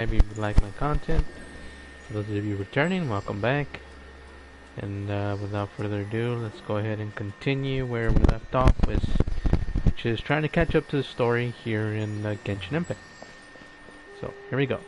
If you like my content. For those of you returning, welcome back. And without further ado, let's go ahead and continue where we left off, which is trying to catch up to the story here in Genshin Impact. So, here we go.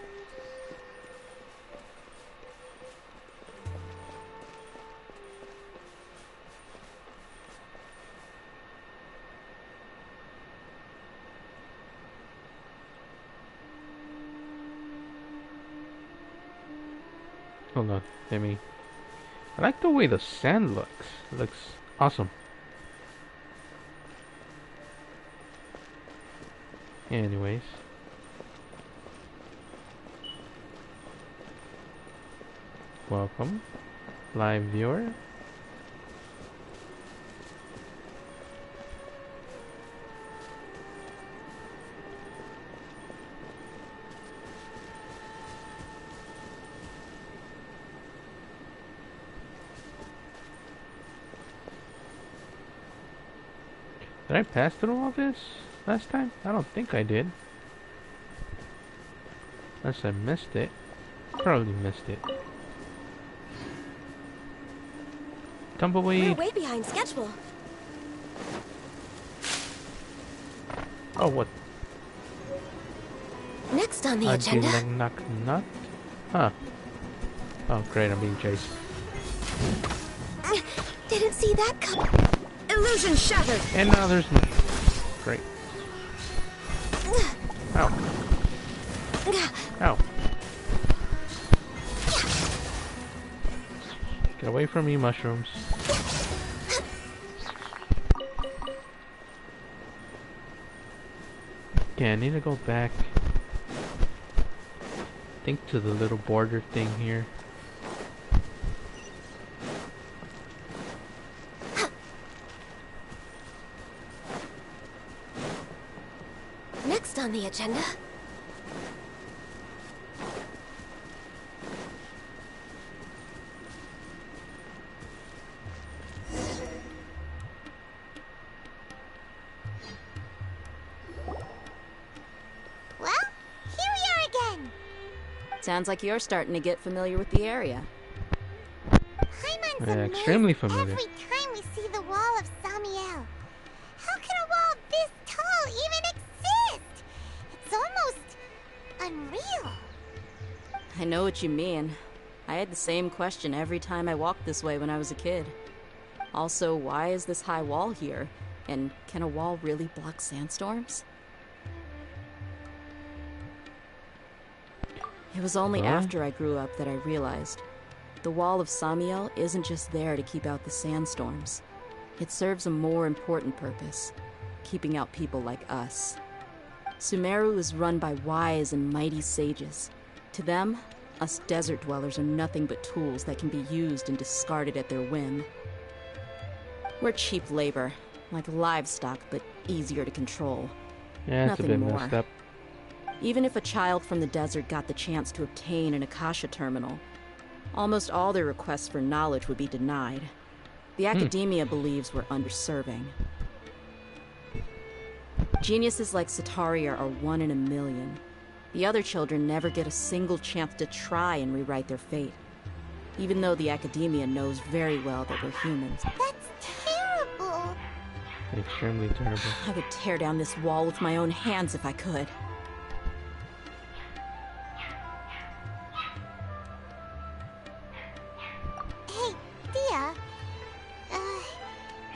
Hold on, I like the way the sand looks. It looks awesome. Anyways. Welcome, live viewer. Did I pass through all this last time? I don't think I did. Unless I missed it. Probably missed it. Tumbleweed. We're way behind schedule. Oh, what? Next on the agenda. Knock, knock. Huh. Oh, great, I'm being chased. Didn't see that coming. Illusion shattered. And now there's no. Great. Ow. Ow. Get away from me, mushrooms. Okay, I need to go back. I think to the little border thing here. Next on the agenda. Well, here we are again. Sounds like you're starting to get familiar with the area. Paimon's Yeah, amazed extremely familiar. every time we see the wall of Samiel. How can a wall this tall even exist? It's almost unreal. I know what you mean. I had the same question every time I walked this way when I was a kid. Also, why is this high wall here? And can a wall really block sandstorms? It was only after I grew up that I realized the Wall of Samiel isn't just there to keep out the sandstorms. It serves a more important purpose, keeping out people like us. Sumeru is run by wise and mighty sages. To them, us desert dwellers are nothing but tools that can be used and discarded at their whim. We're cheap labor, like livestock, but easier to control. Yeah, it's a bit Nothing more. messed up. Even if a child from the desert got the chance to obtain an Akasha terminal, almost all their requests for knowledge would be denied. The academia believes we're underserving. Geniuses like Sataria are 1 in a million. The other children never get a single chance to try and rewrite their fate, even though the academia knows very well that we're humans. That's terrible. Extremely terrible. I would tear down this wall with my own hands if I could. Hey, Thea.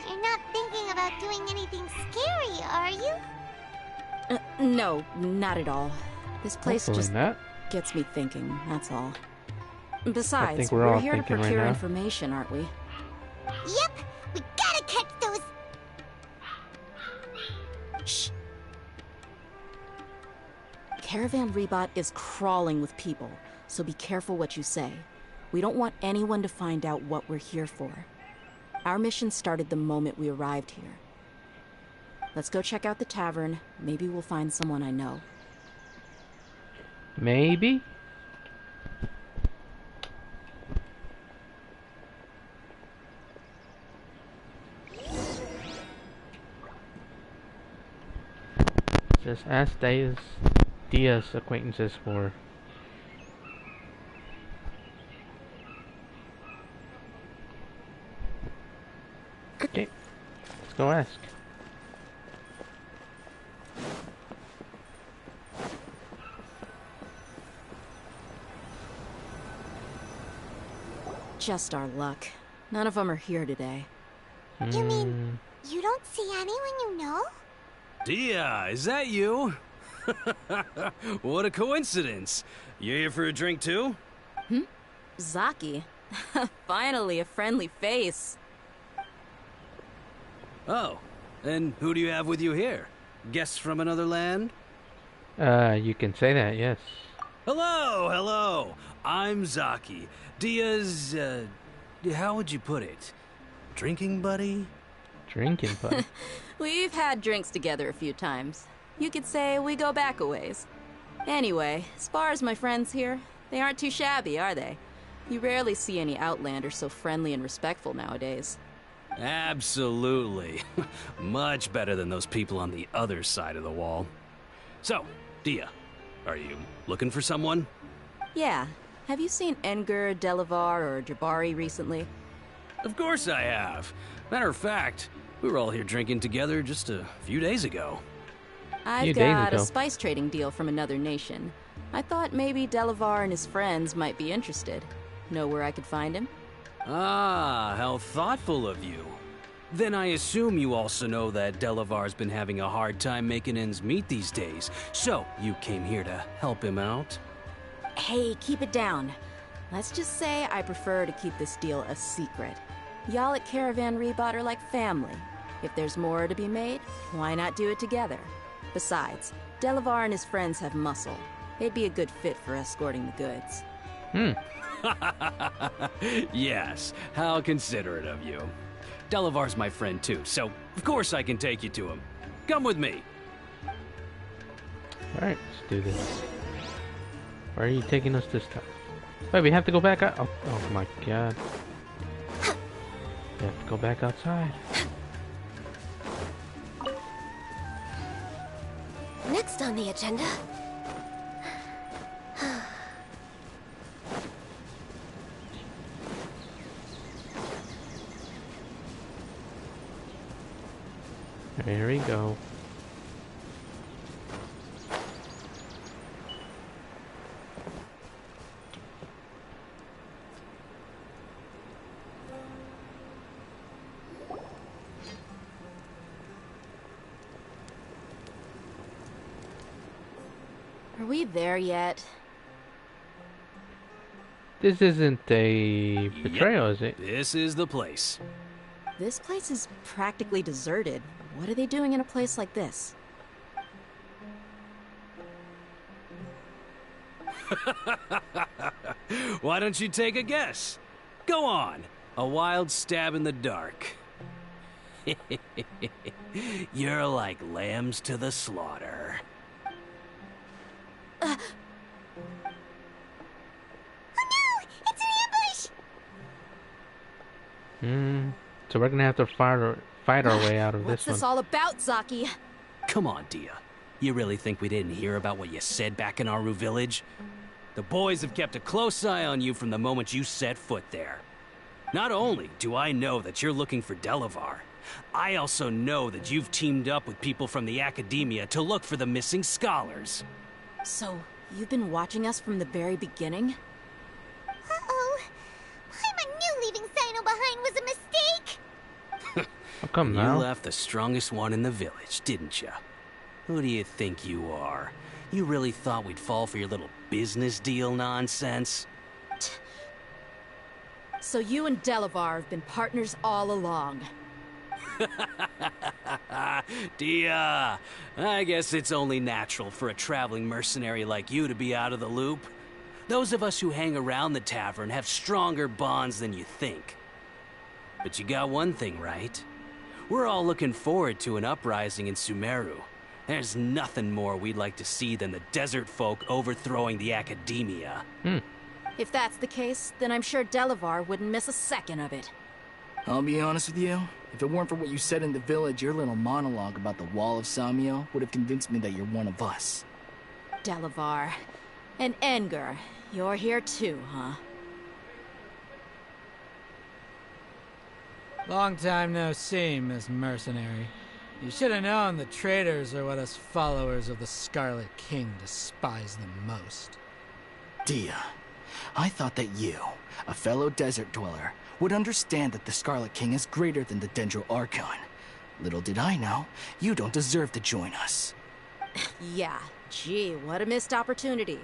You're not thinking about doing anything scary, are you? No, not at all. This place Hopefully just not. gets me thinking, that's all. Besides, we're we're all here to thinking right procure now. information, aren't we? Yep, we gotta catch those. Shh. Caravan Rebot is crawling with people, so be careful what you say. We don't want anyone to find out what we're here for. Our mission started the moment we arrived here. Let's go check out the tavern. Maybe we'll find someone I know. Maybe? Just ask Dia's acquaintances for Okay, let's go ask. Just our luck. None of them are here today. You mean you don't see anyone you know? Dia, is that you? What a coincidence. You here for a drink too? Zaki. Finally, a friendly face. Oh, and who do you have with you here? Guests from another land? You can say that, yes. Hello, hello. I'm Zaki. Dia's, how would you put it? Drinking buddy? Drinking buddy. We've had drinks together a few times. You could say we go back a ways. Anyway, as far as my friends here, they aren't too shabby, are they? You rarely see any Outlanders so friendly and respectful nowadays. Absolutely. Much better than those people on the other side of the wall. So, Dia, are you looking for someone? Yeah. Have you seen Enger, Delavar, or Jabari recently? Of course I have. Matter of fact, we were all here drinking together just a few days ago. I've got a spice trading deal from another nation. I thought maybe Delavar and his friends might be interested. Know where I could find him? Ah, how thoughtful of you. Then I assume you also know that Delavar's been having a hard time making ends meet these days. So, you came here to help him out? Hey, keep it down. Let's just say I prefer to keep this deal a secret. Y'all at Caravan Rebot are like family. If there's more to be made, why not do it together? Besides, Delavar and his friends have muscle. They'd be a good fit for escorting the goods. Yes, how considerate of you. Delavar's my friend too, so of course I can take you to him. Come with me. Alright, let's do this. Where are you taking us this time? Wait, we have to go back out? Oh my god. We have to go back outside. Next on the agenda. There we go. Are we there yet? This isn't a betrayal, is it? This is the place. This place is practically deserted. What are they doing in a place like this? Why don't you take a guess? Go on. A wild stab in the dark. You're like lambs to the slaughter. Oh no! It's an ambush! So we're gonna have to fight our way out of What's this this one. all about, Zaki? Come on, Dia. You really think we didn't hear about what you said back in Aru village? The boys have kept a close eye on you from the moment you set foot there. Not only do I know that you're looking for Delavar, I also know that you've teamed up with people from the academia to look for the missing scholars. So, you've been watching us from the very beginning? Uh-oh. I knew leaving Sino behind was a mistake! How come You now? left the strongest one in the village, didn't you? Who do you think you are? You really thought we'd fall for your little business deal nonsense? So you and Delavar have been partners all along. Dia, I guess it's only natural for a traveling mercenary like you to be out of the loop. Those of us who hang around the tavern have stronger bonds than you think. But you got one thing right. We're all looking forward to an uprising in Sumeru. There's nothing more we'd like to see than the desert folk overthrowing the academia. If that's the case, then I'm sure Delavar wouldn't miss a second of it. I'll be honest with you. If it weren't for what you said in the village, your little monologue about the Wall of Samiel would have convinced me that you're one of us. Delavar. And Enger. You're here too, huh? Long time no see, Miss Mercenary. You should have known the traitors are what us followers of the Scarlet King despise the most. Dia, I thought that you, a fellow desert dweller, would understand that the Scarlet King is greater than the Dendro Archon. Little did I know, you don't deserve to join us. Yeah, gee, what a missed opportunity.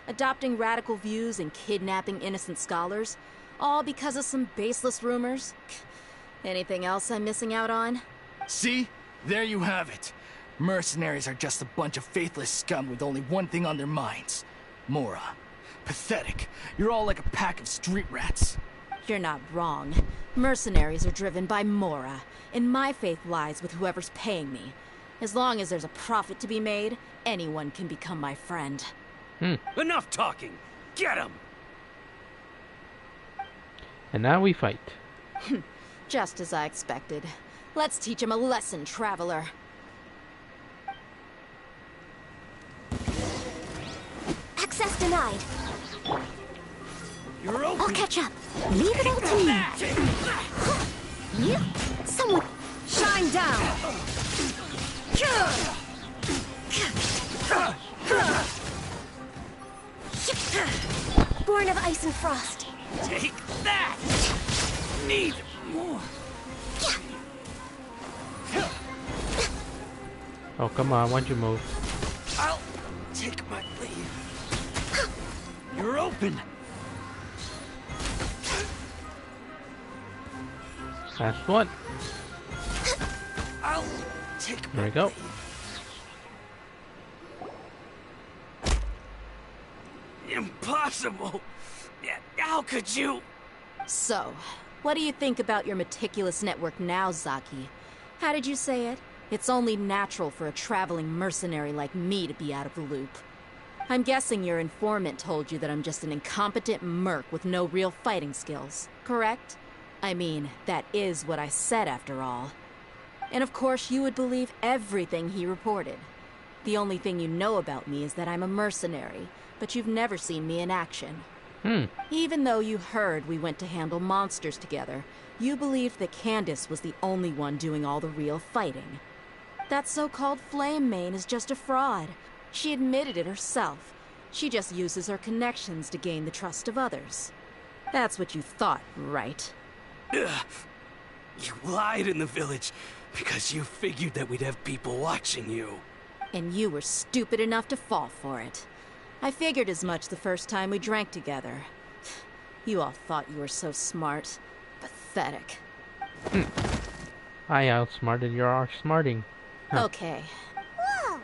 Adopting radical views and kidnapping innocent scholars, all because of some baseless rumors. Anything else I'm missing out on? See? There you have it. Mercenaries are just a bunch of faithless scum with only one thing on their minds. Mora. Pathetic. You're all like a pack of street rats. You're not wrong. Mercenaries are driven by Mora, and my faith lies with whoever's paying me. As long as there's a profit to be made, anyone can become my friend. Enough talking! Get him! And now we fight. Just as I expected. Let's teach him a lesson, traveler. Access denied. You're open! I'll catch up. Leave it all to me. Yep. Someone... Shine down! Born of ice and frost. Take that! Need more. Oh, come on, why'd you move? I'll take my leave. You're open. Last one. I'll take my There we go. leave. Impossible! How could you? So, what do you think about your meticulous network now, Zaki? How did you say it? It's only natural for a traveling mercenary like me to be out of the loop. I'm guessing your informant told you that I'm just an incompetent merc with no real fighting skills, correct? I mean, that is what I said after all. And of course you would believe everything he reported. The only thing you know about me is that I'm a mercenary, but you've never seen me in action. Even though you heard we went to handle monsters together, you believed that Candace was the only one doing all the real fighting. That so-called Flame Mane is just a fraud. She admitted it herself. She just uses her connections to gain the trust of others. That's what you thought, right? Ugh. You lied in the village because you figured that we'd have people watching you. And you were stupid enough to fall for it. I figured as much the first time we drank together. You all thought you were so smart. Pathetic. I outsmarted your outsmarting. Huh. Okay. Whoa!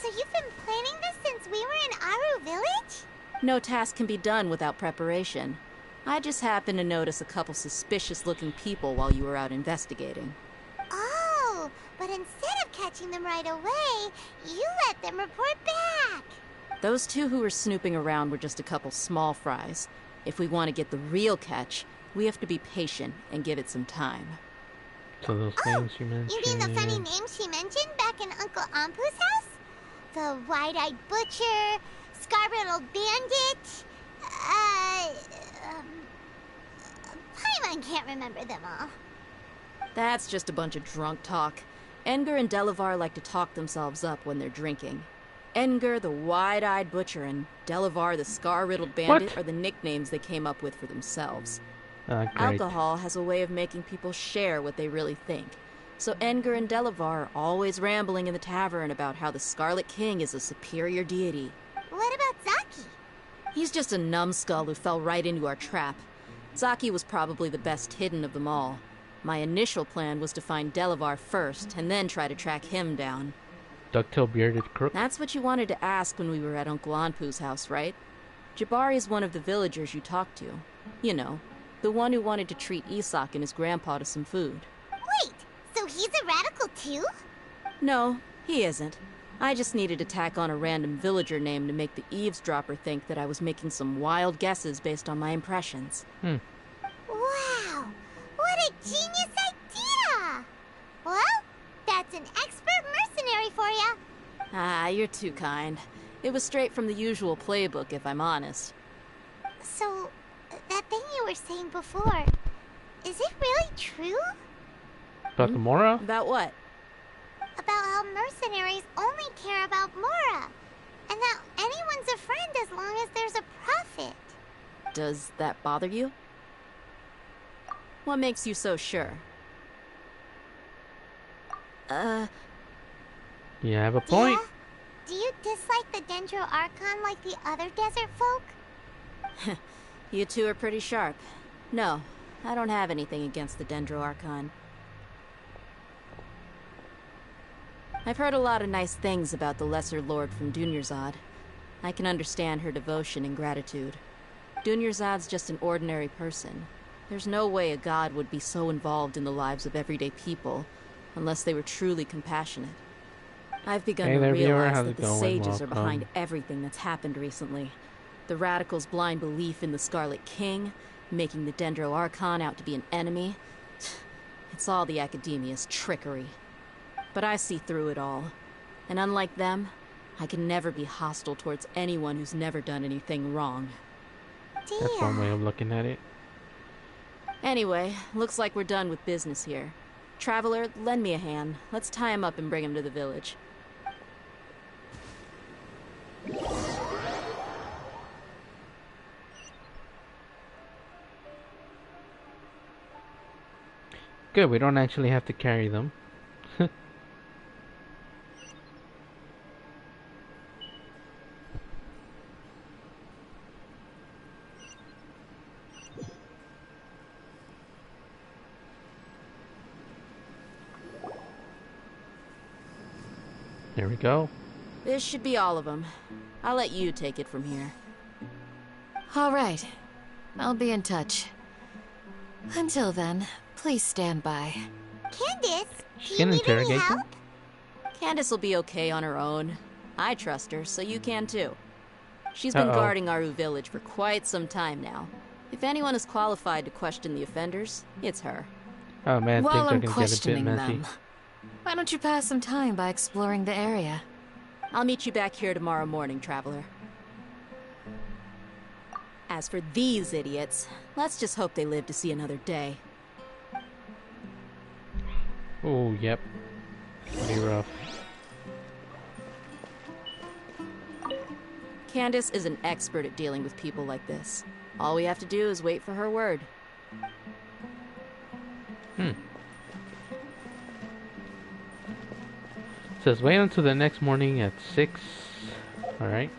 So you've been planning this since we were in Aru Village? No task can be done without preparation. I just happened to notice a couple suspicious-looking people while you were out investigating. Oh, but instead of catching them right away, you let them report back. Those two who were snooping around were just a couple small fries. If we want to get the real catch, we have to be patient and give it some time. So those names you mentioned. You mean the funny name she mentioned back in Uncle Ampu's house? The wide-eyed butcher, scar-riddled bandit, Paimon can't remember them all. That's just a bunch of drunk talk. Edgar and Delavar like to talk themselves up when they're drinking. Edgar, the wide-eyed butcher, and Delavar, the scar-riddled bandit, What? are the nicknames they came up with for themselves. Great. Alcohol has a way of making people share what they really think. So Edgar and Delavar are always rambling in the tavern about how the Scarlet King is a superior deity. What about Zaki? He's just a numbskull who fell right into our trap. Zaki was probably the best hidden of them all. My initial plan was to find Delavar first, and then try to track him down. Ducktail bearded crook. That's what you wanted to ask when we were at Uncle Anpu's house, right? Jabari is one of the villagers you talked to. You know, the one who wanted to treat Isak and his grandpa to some food. Wait, so he's a radical too? No, he isn't. I just needed to tack on a random villager name to make the eavesdropper think that I was making some wild guesses based on my impressions. Wow, what a genius idea! Well, that's an expert mercenary for ya. Ah, you're too kind. It was straight from the usual playbook, if I'm honest. So, that thing you were saying before, is it really true? About the Mora? About what? About how mercenaries only care about Mora, and that anyone's a friend as long as there's a profit. Does that bother you? What makes you so sure? You have a point. Yeah? Do you dislike the Dendro Archon like the other desert folk? You two are pretty sharp. No, I don't have anything against the Dendro Archon. I've heard a lot of nice things about the Lesser Lord from Dunyarzad. I can understand her devotion and gratitude. Dunyarzad's just an ordinary person. There's no way a god would be so involved in the lives of everyday people, unless they were truly compassionate. I've begun Hey to there, viewer. realize How's that it the going? sages are Welcome. behind everything that's happened recently. The Radicals' blind belief in the Scarlet King, making the Dendro Archon out to be an enemy. It's all the Academia's trickery. But I see through it all. And unlike them, I can never be hostile towards anyone who's never done anything wrong. That's one way of looking at it. Anyway, looks like we're done with business here. Traveler, lend me a hand. Let's tie him up and bring him to the village. Good, we don't actually have to carry them. There we go. This should be all of them. I'll let you take it from here. All right. I'll be in touch. Until then, please stand by. Candace, She do you can need any interrogate help? them? Candace will be okay on her own. I trust her, so you can too. She's been Uh-oh. guarding Aru village for quite some time now. If anyone is qualified to question the offenders, it's her. Oh man, While things are I'm gonna get a bit questioning messy. them, why don't you pass some time by exploring the area? I'll meet you back here tomorrow morning, Traveler. As for these idiots, let's just hope they live to see another day. Oh, yep. Pretty rough. Candace is an expert at dealing with people like this. All we have to do is wait for her word. Says wait until the next morning at 6. Alright.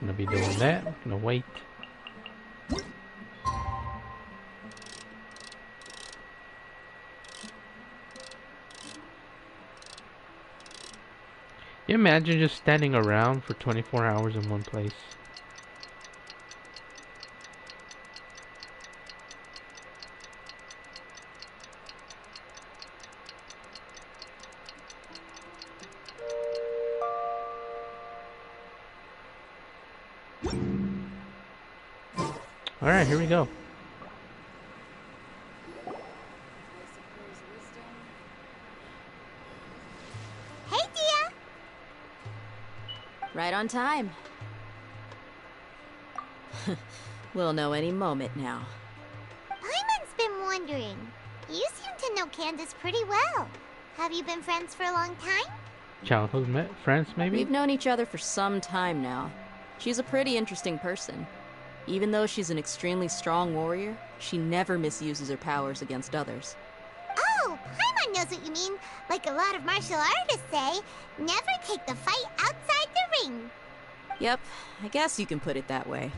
Gonna be doing that. Gonna wait. You imagine just standing around for 24 hours in one place? Alright, here we go. Hey, Dia! Right on time. We'll know any moment now. Paimon's been wondering. You seem to know Candace pretty well. Have you been friends for a long time? Childhood friends, maybe? We've known each other for some time now. She's a pretty interesting person. Even though she's an extremely strong warrior, she never misuses her powers against others. Oh, Paimon knows what you mean. Like a lot of martial artists say, never take the fight outside the ring. Yep, I guess you can put it that way.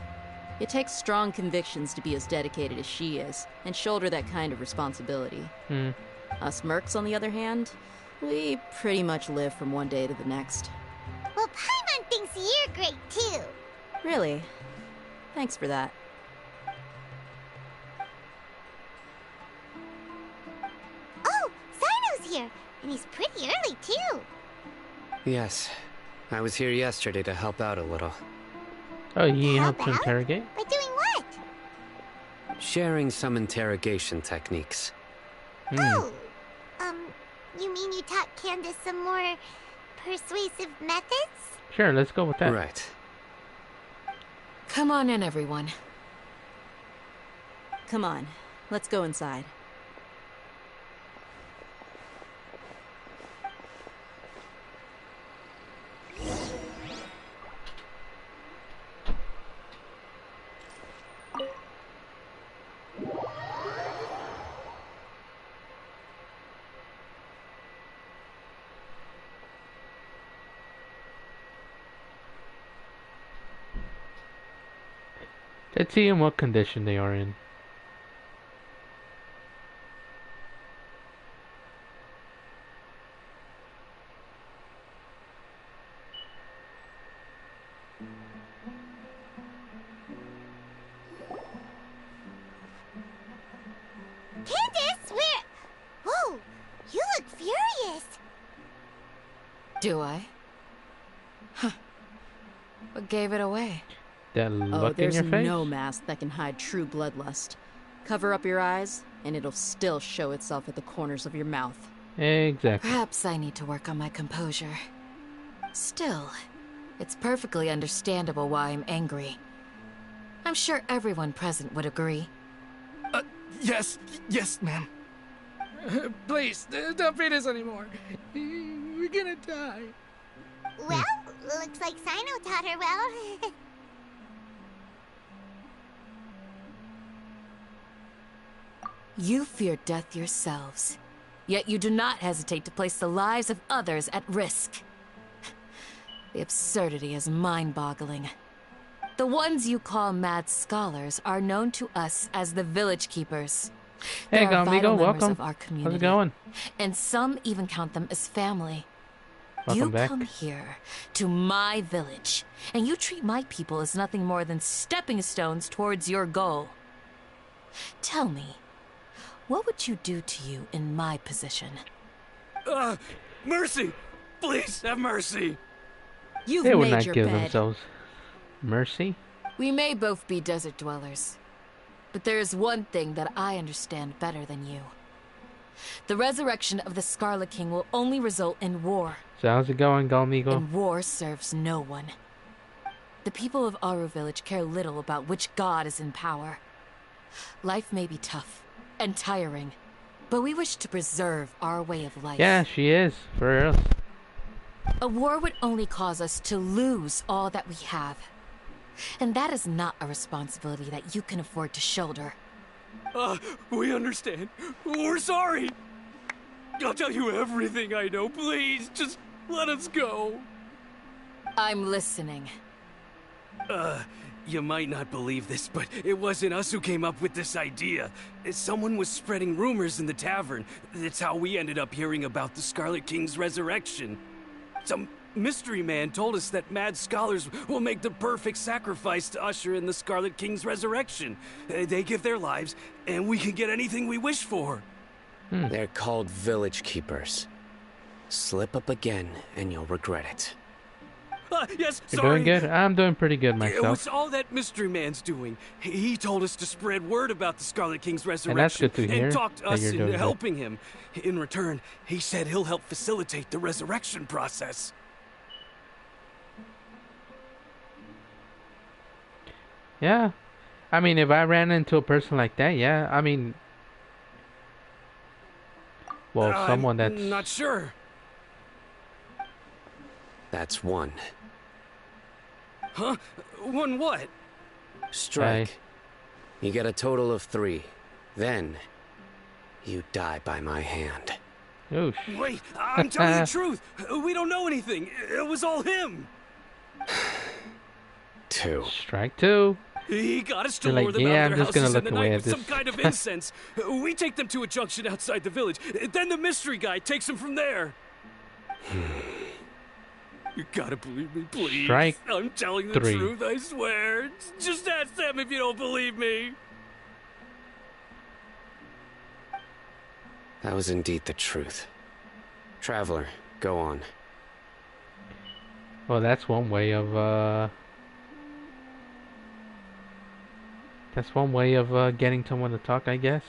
It takes strong convictions to be as dedicated as she is, and shoulder that kind of responsibility. Us mercs, on the other hand, we pretty much live from one day to the next. Well, Paimon thinks you're great too. Really? Thanks for that. Oh, Cyno's here, and he's pretty early too. Yes. I was here yesterday to help out a little. Oh, you helped Help to out? interrogate? By doing what? Sharing some interrogation techniques. Oh, you mean you taught Candace some more persuasive methods? Sure, let's go with that. Right. Come on in, everyone. Come on, let's go inside. Let's see in what condition they are in. Candace, where? Whoa, you look furious. Do I? Huh. What gave it away? That Oh, look in there's your face? no mask that can hide true bloodlust. Cover up your eyes, and it'll still show itself at the corners of your mouth. Exactly. Perhaps I need to work on my composure. Still, it's perfectly understandable why I'm angry. I'm sure everyone present would agree. Yes, ma'am. Please, don't beat us anymore. We're gonna die. Well, looks like Sino taught her well. You fear death yourselves, yet you do not hesitate to place the lives of others at risk. The absurdity is mind-boggling. The ones you call mad scholars are known to us as the Village Keepers. Hey, They are vital amigo, members welcome. of our community. How's it going? And some even count them as family. Welcome You back. come here to my village, and you treat my people as nothing more than stepping stones towards your goal. Tell me, what would you do to you in my position? Mercy! Please, have mercy! You've They would made not your give bed. themselves mercy. We may both be desert dwellers, but there is one thing that I understand better than you. The resurrection of the Scarlet King will only result in war, So how's it going, Galmigo? and war serves no one. The people of Aru Village care little about which god is in power. Life may be tough and tiring, but we wish to preserve our way of life. Yeah, she is. For real. A war would only cause us to lose all that we have. And that is not a responsibility that you can afford to shoulder. We understand. We're sorry. I'll tell you everything I know. Please, just let us go. I'm listening. You might not believe this, but it wasn't us who came up with this idea. Someone was spreading rumors in the tavern. That's how we ended up hearing about the Scarlet King's resurrection. Some mystery man told us that mad scholars will make the perfect sacrifice to usher in the Scarlet King's resurrection. They give their lives, and we can get anything we wish for. They're called Village Keepers. Slip up again, and you'll regret it. Yes, You're sorry. doing good? I'm doing pretty good It myself. was all that mystery man's doing. He told us to spread word about the Scarlet King's resurrection And that's good to hear, and talk to that us you're doing into good. helping him. In return, he said he'll help facilitate the resurrection process. Yeah. I mean, if I ran into a person like that, yeah. I mean, well, someone that's I'm not sure. That's one. Huh? One what? Strike. You get a total of 3. Then, you die by my hand. Oosh. Wait, I'm telling you the truth. We don't know anything. It was all him. 2. Strike 2. He got us to You're lure like, them yeah, out I'm of their just gonna houses in look the away night at with some this. kind of incense. We take them to a junction outside the village. Then the mystery guy takes them from there. You gotta believe me, please. Strike I'm telling the 3. truth, I swear. Just ask them if you don't believe me. That was indeed the truth. Traveler, go on. Well, that's one way of getting someone to talk, I guess.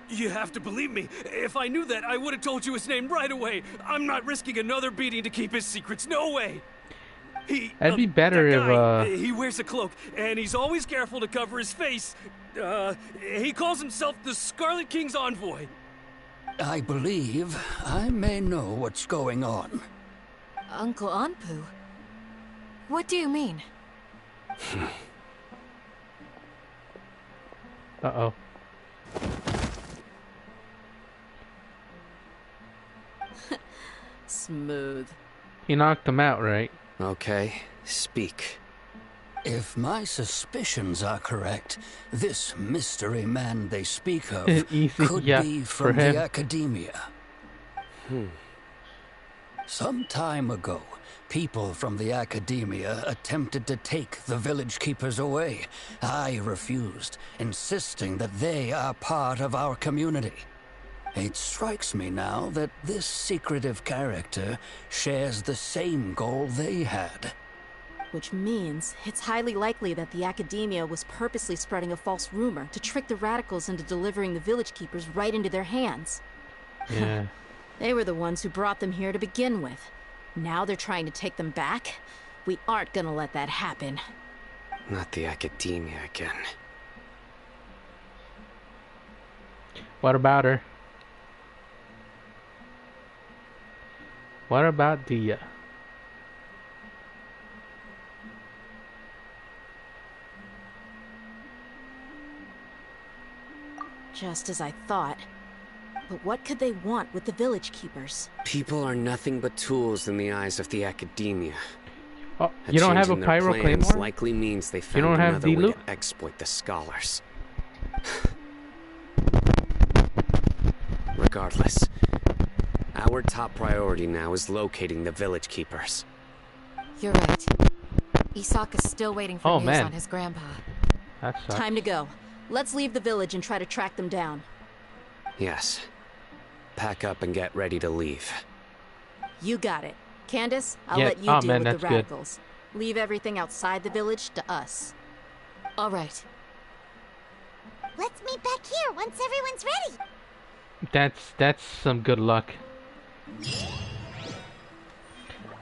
You have to believe me. If I knew that, I would have told you his name right away. I'm not risking another beating to keep his secrets. No way. That'd be better that if, guy, he wears a cloak, and he's always careful to cover his face. He calls himself the Scarlet King's envoy. I believe I may know what's going on. Uncle Anpu? What do you mean? Uh-oh. Smooth. He knocked him out, right? Okay, speak. If my suspicions are correct, this mystery man they speak of Easy, could yeah, be for from him. the Academia. Some time ago, people from the Academia attempted to take the village keepers away. I refused, insisting that they are part of our community. It strikes me now that this secretive character shares the same goal they had. Which means it's highly likely that the Academia was purposely spreading a false rumor to trick the radicals into delivering the village keepers right into their hands. Yeah. They were the ones who brought them here to begin with. Now they're trying to take them back? We aren't gonna let that happen. Not the Academia again. What about her? What about Dia? Just as I thought. But what could they want with the village keepers? People are nothing but tools in the eyes of the Academia. Oh, you don't have a change in their pyro plans claymore? likely means they You found don't have another way D-Luke? to exploit the scholars. Regardless, our top priority now is locating the village keepers. You're right. Isaka's still waiting for Oh, news man. on his grandpa. That sucks. Time to go. Let's leave the village and try to track them down. Yes. Pack up and get ready to leave. You got it. Candace, I'll Yeah, let you oh, deal man, with that's the good. radicals. Leave everything outside the village to us. All right. Let's meet back here once everyone's ready. That's some good luck.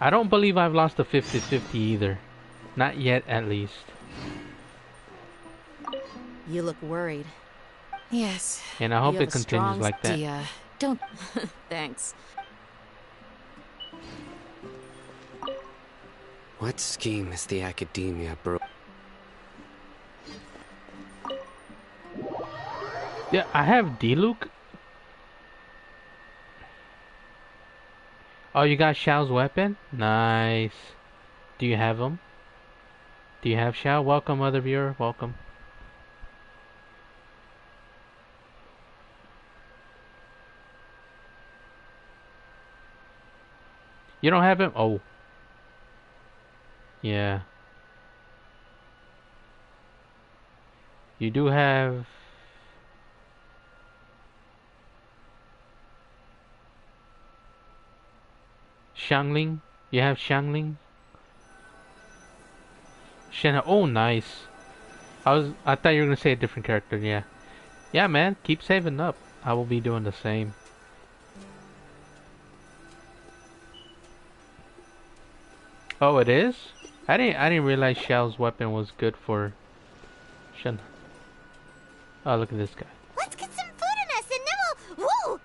I don't believe I've lost a 50-50 either. Not yet, at least. You look worried. Yes. And I hope You it have a continues strong like that. Dia, don't... Thanks. What scheme is the Academia, bro? Yeah, I have D-Luke. Oh, you got Xiao's weapon? Nice. Do you have him? Do you have Xiao? Welcome, other viewer. Welcome. You don't have him? Oh. Yeah. You do have... Xiangling? You have Xiangling? Shen. Oh, nice. I thought you were gonna say a different character. Yeah. Yeah, man. Keep saving up. I will be doing the same. Oh, it is? I didn't realize Xiao's weapon was good for Shen. Oh, look at this guy. Let's get some food in us and then we'll... Whoa!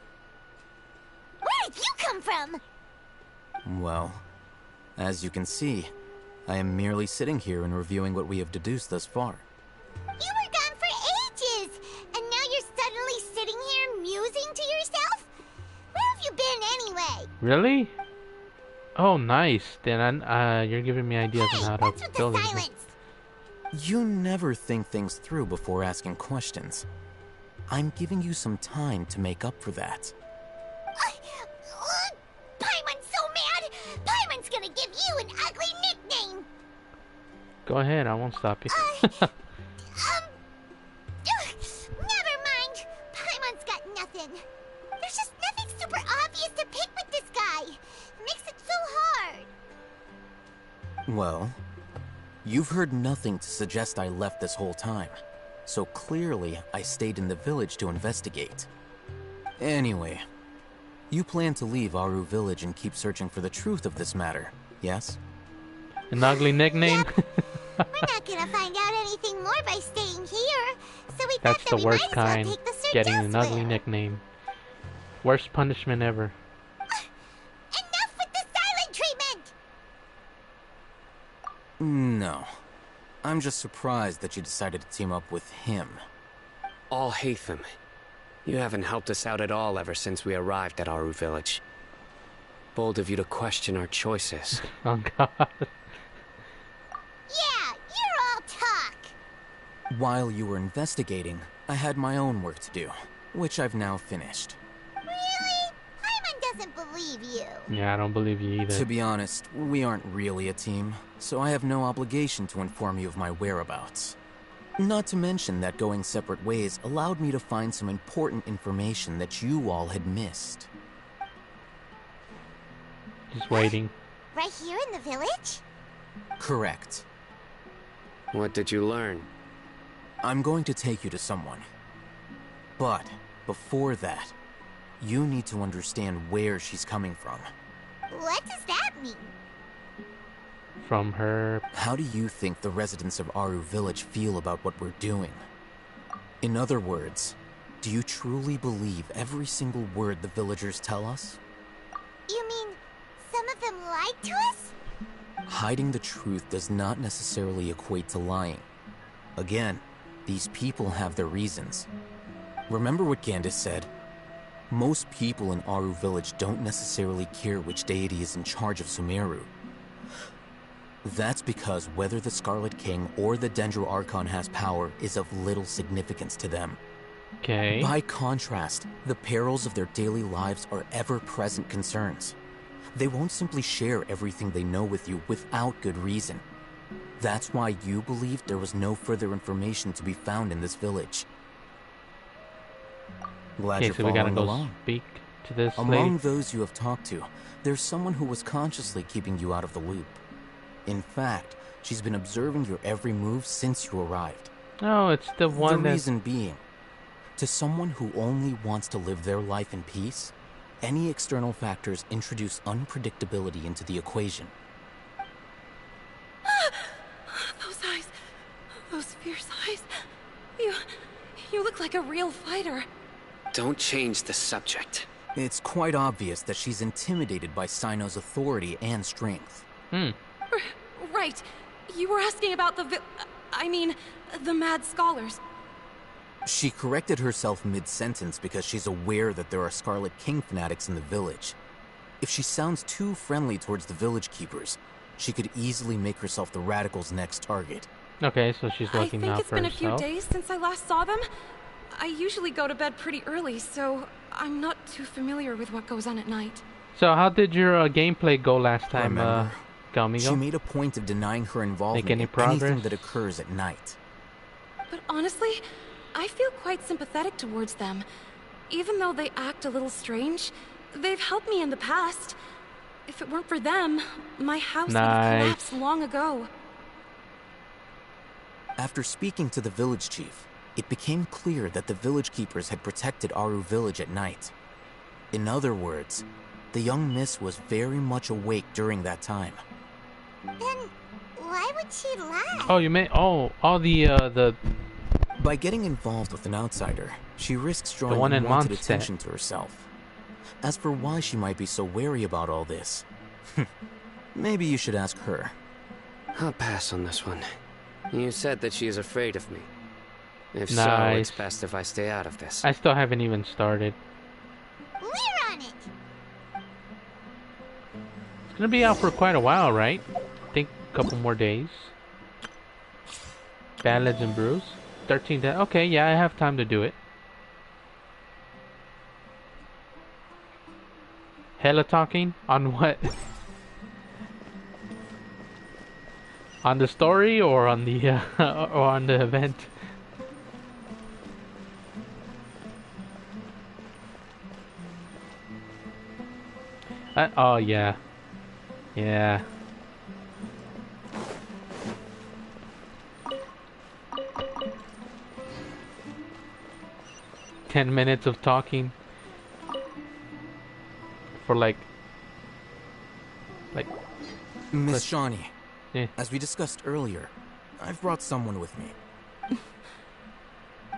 Where did you come from? Well, as you can see, I am merely sitting here and reviewing what we have deduced thus far. You were gone for ages, and now you're suddenly sitting here musing to yourself? Where have you been anyway? Really? Oh, nice. Then you're giving me ideas on how What's to with build the it. silence? You never think things through before asking questions. I'm giving you some time to make up for that. Paimon's so mad! Paimon's gonna give you an ugly nickname! Go ahead, I won't stop you. Never mind. Paimon's got nothing. There's just nothing super obvious to pick with this guy. It makes it so hard. Well, you've heard nothing to suggest I left this whole time. So clearly, I stayed in the village to investigate. Anyway, you plan to leave Aru village and keep searching for the truth of this matter, yes? An ugly nickname? We're not gonna find out anything more by staying here. So we That's thought the that we worst might as well kind. take the search Getting an ugly elsewhere. nickname. Worst punishment ever. Enough with the silent treatment! No. I'm just surprised that you decided to team up with him. All Hatham. You haven't helped us out at all ever since we arrived at Aru village. Bold of you to question our choices. Oh god. Yeah, you're While you were investigating, I had my own work to do, which I've now finished. Really? Paimon doesn't believe you. Yeah, I don't believe you either. To be honest, we aren't really a team, so I have no obligation to inform you of my whereabouts. Not to mention that going separate ways allowed me to find some important information that you all had missed. Just waiting. Right here in the village? Correct. What did you learn? I'm going to take you to someone. But before that, you need to understand where she's coming from. What does that mean? From her. How do you think the residents of Aru Village feel about what we're doing? In other words, do you truly believe every single word the villagers tell us? You mean some of them lied to us? Hiding the truth does not necessarily equate to lying. Again, these people have their reasons. Remember what Gandis said? Most people in Aru Village don't necessarily care which deity is in charge of Sumeru. That's because whether the Scarlet King or the Dendro Archon has power is of little significance to them. Okay. By contrast, the perils of their daily lives are ever-present concerns. They won't simply share everything they know with you without good reason. That's why you believed there was no further information to be found in this village. Glad Okay, you're so we gotta following go along. speak to this Among lady. those you have talked to, there's someone who was consciously keeping you out of the loop. In fact, she's been observing your every move since you arrived. Oh, it's the one The that. reason being, to someone who only wants to live their life in peace, any external factors introduce unpredictability into the equation. Those eyes. Those fierce eyes. You look like a real fighter. Don't change the subject. It's quite obvious that she's intimidated by Sino's authority and strength. Right. You were asking about the the mad scholars. She corrected herself mid-sentence because she's aware that there are Scarlet King fanatics in the village. If she sounds too friendly towards the village keepers, she could easily make herself the radicals' next target. Okay, so she's looking I think out it's for been herself. a few days since I last saw them. I usually go to bed pretty early, so I'm not too familiar with what goes on at night. So how did your gameplay go last time, Remember, Gamigo? she made a point of denying her involvement any in progress? anything that occurs at night. But honestly, I feel quite sympathetic towards them. Even though they act a little strange, they've helped me in the past. If it weren't for them, my house would have collapsed long ago. After speaking to the village chief, it became clear that the village keepers had protected Aru Village at night. In other words, the young miss was very much awake during that time. Then why would she lie? Oh, you meant all the By getting involved with an outsider, she risks drawing one in unwanted Mondstadt. attention to herself. As for why she might be so wary about all this, maybe you should ask her. I'll pass on this one. You said that she is afraid of me. If so, Nice. it's best if I stay out of this. I still haven't even started. We're on it. It's gonna be out for quite a while, right? I think a couple more days. Ballads and Brews. 13 days. Okay, yeah, I have time to do it. Hella talking? On what? On the story or on the or on the event? Oh yeah. Yeah. $10 minutes of talking for like Miss Shawnee, Yeah. as we discussed earlier, I've brought someone with me.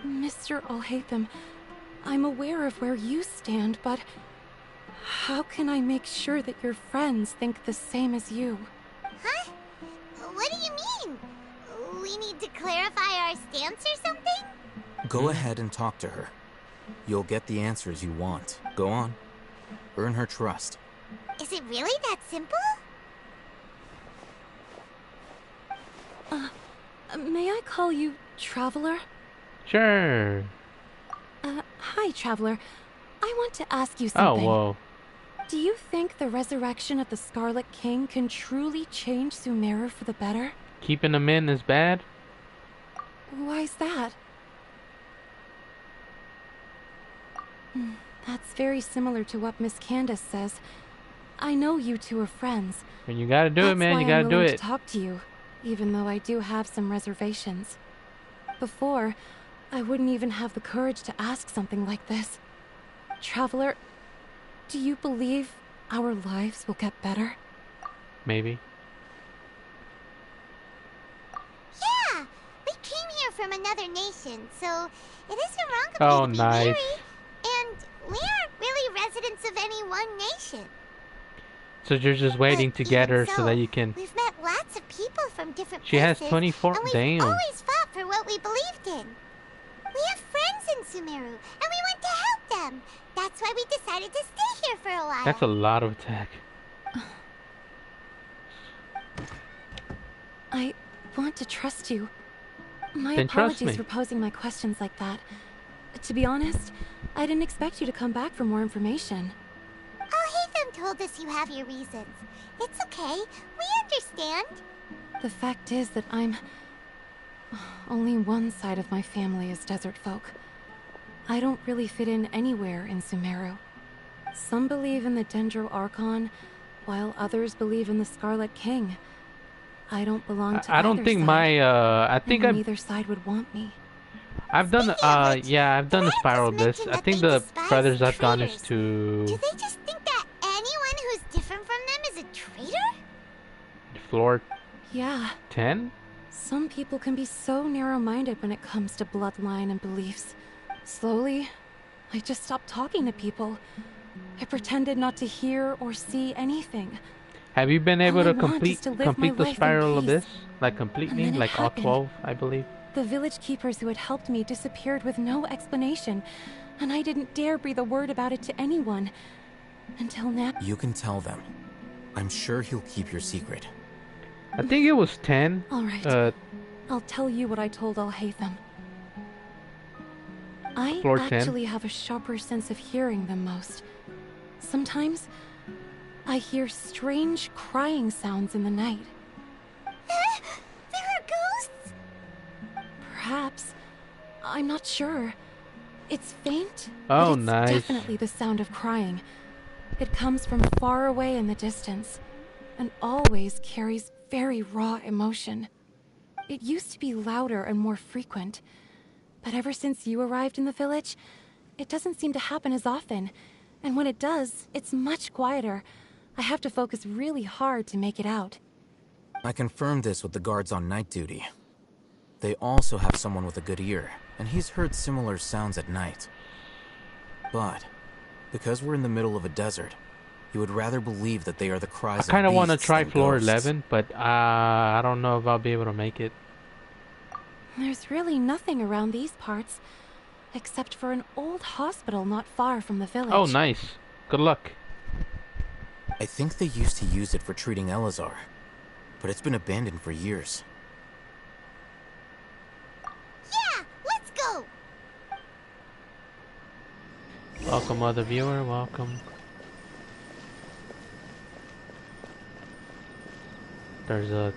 Mr. Alhaitham, I'm aware of where you stand, but how can I make sure that your friends think the same as you? Huh? What do you mean? We need to clarify our stance or something? Go ahead and talk to her. You'll get the answers you want. Go on. Earn her trust. Is it really that simple? May I call you Traveler? Sure. Hi, Traveler. I want to ask you Oh, something. whoa. Do you think the resurrection of the Scarlet King can truly change Sumeru for the better? Keeping them in is bad? Why's that? That's very similar to what Miss Candace says. I know you two are friends. When you gotta do it, That's man, why you gotta I'm do willing it. to talk to you, even though I do have some reservations. Before, I wouldn't even have the courage to ask something like this. Traveler, do you believe our lives will get better? Maybe. Yeah, we came here from another nation, so it isn't wrong of Oh, me to be nice. weary. And we aren't really residents of any one nation. So you're just waiting to get her so that you can... We've met lots of people from different She has places, 24... and we've Damn. always fought for what we believed in. We have friends in Sumeru, and we want to help them. That's why we decided to stay here for a while. That's a lot of attack. I want to trust you. My Then trust apologies me. for posing my questions like that. To be honest, I didn't expect you to come back for more information. Hatham told us you have your reasons. It's okay. We understand. The fact is that only one side of my family is desert folk. I don't really fit in anywhere in Sumeru. Some believe in the Dendro Archon, while others believe in the Scarlet King. I don't belong to I don't either think side, my I think and neither side would want me. I've done yeah, I've done the spiral abyss. I think the furthest I've gone is to Do they just think that anyone who's different from them is a traitor? floor Yeah. 10. Some people can be so narrow-minded when it comes to bloodline and beliefs. Slowly, I just stopped talking to people. I pretended not to hear or see anything. Have you been able All I to want is to live my complete the life in spiral peace. abyss? Like And completely? then it Like all happened. 12, I believe. The village keepers who had helped me disappeared with no explanation, and I didn't dare breathe a word about it to anyone. Until now. You can tell them. I'm sure he'll keep your secret. I think it was 10. All right. I'll tell you what I told Al-Haytham. I Floor 10. actually have a sharper sense of hearing than most. Sometimes, I hear strange crying sounds in the night. There are ghosts? Perhaps. I'm not sure. It's faint, Oh, but it's nice. definitely the sound of crying. It comes from far away in the distance, and always carries very raw emotion. It used to be louder and more frequent, but ever since you arrived in the village, it doesn't seem to happen as often, and when it does, it's much quieter. I have to focus really hard to make it out. I confirmed this with the guards on night duty. They also have someone with a good ear, and he's heard similar sounds at night. But, because we're in the middle of a desert, you would rather believe that they are the cries of I kind of want to beasts try than floor ghosts. 11, but I don't know if I'll be able to make it. There's really nothing around these parts, except for an old hospital not far from the village. Oh, nice. Good luck. I think they used to use it for treating Elazar, but it's been abandoned for years. Yeah, let's go! Welcome, other viewer. Welcome. There's a...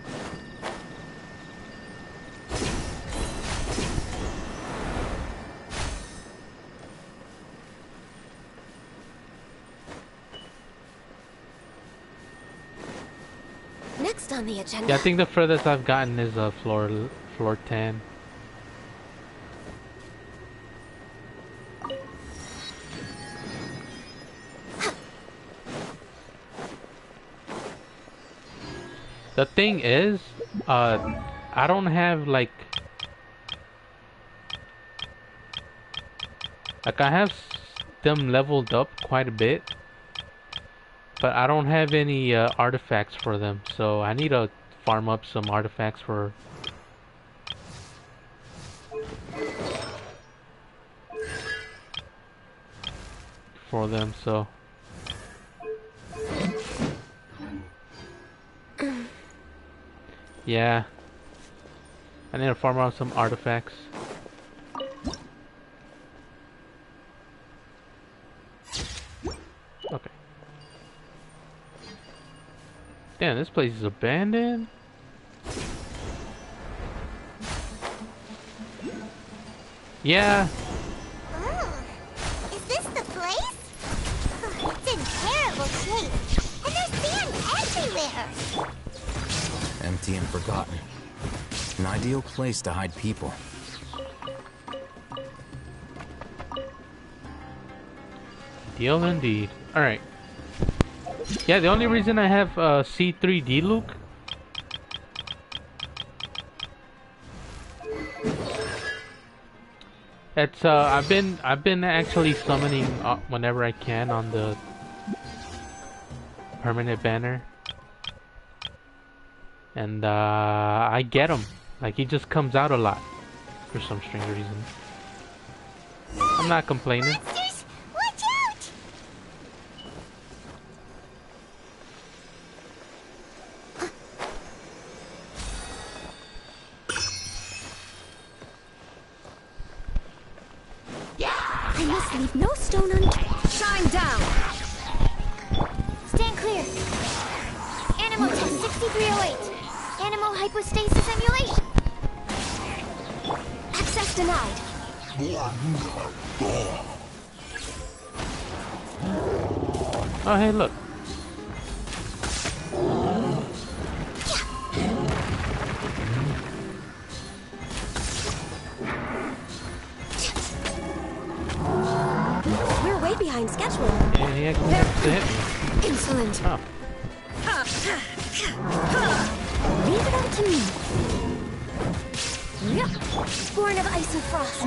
Next on the agenda. Yeah, I think the furthest I've gotten is floor 10. The thing is, I don't have like I have them leveled up quite a bit, but I don't have any artifacts for them, so I need to farm up some artifacts for them, so yeah. I need to farm out some artifacts. Okay. Damn, this place is abandoned. Yeah. Oh, is this the place? Oh, it's in terrible shape. And there's sand everywhere. Empty and forgotten. An ideal place to hide people. Deal indeed. Alright. Yeah, the only reason I have C3D Luke it's I've been actually summoning whenever I can on the permanent banner. And I get him. Like he just comes out a lot for some strange reason. I'm not complaining. Monsters, watch out! I must leave no stone unturned. Shine down! Stand clear. Animo test 6308. Animo hypostasis emulation. Access denied. Oh hey, look. We're way behind schedule. And he actually has to hit me. Insolent. Oh. Leave it up to me. Yep. Born of ice and frost.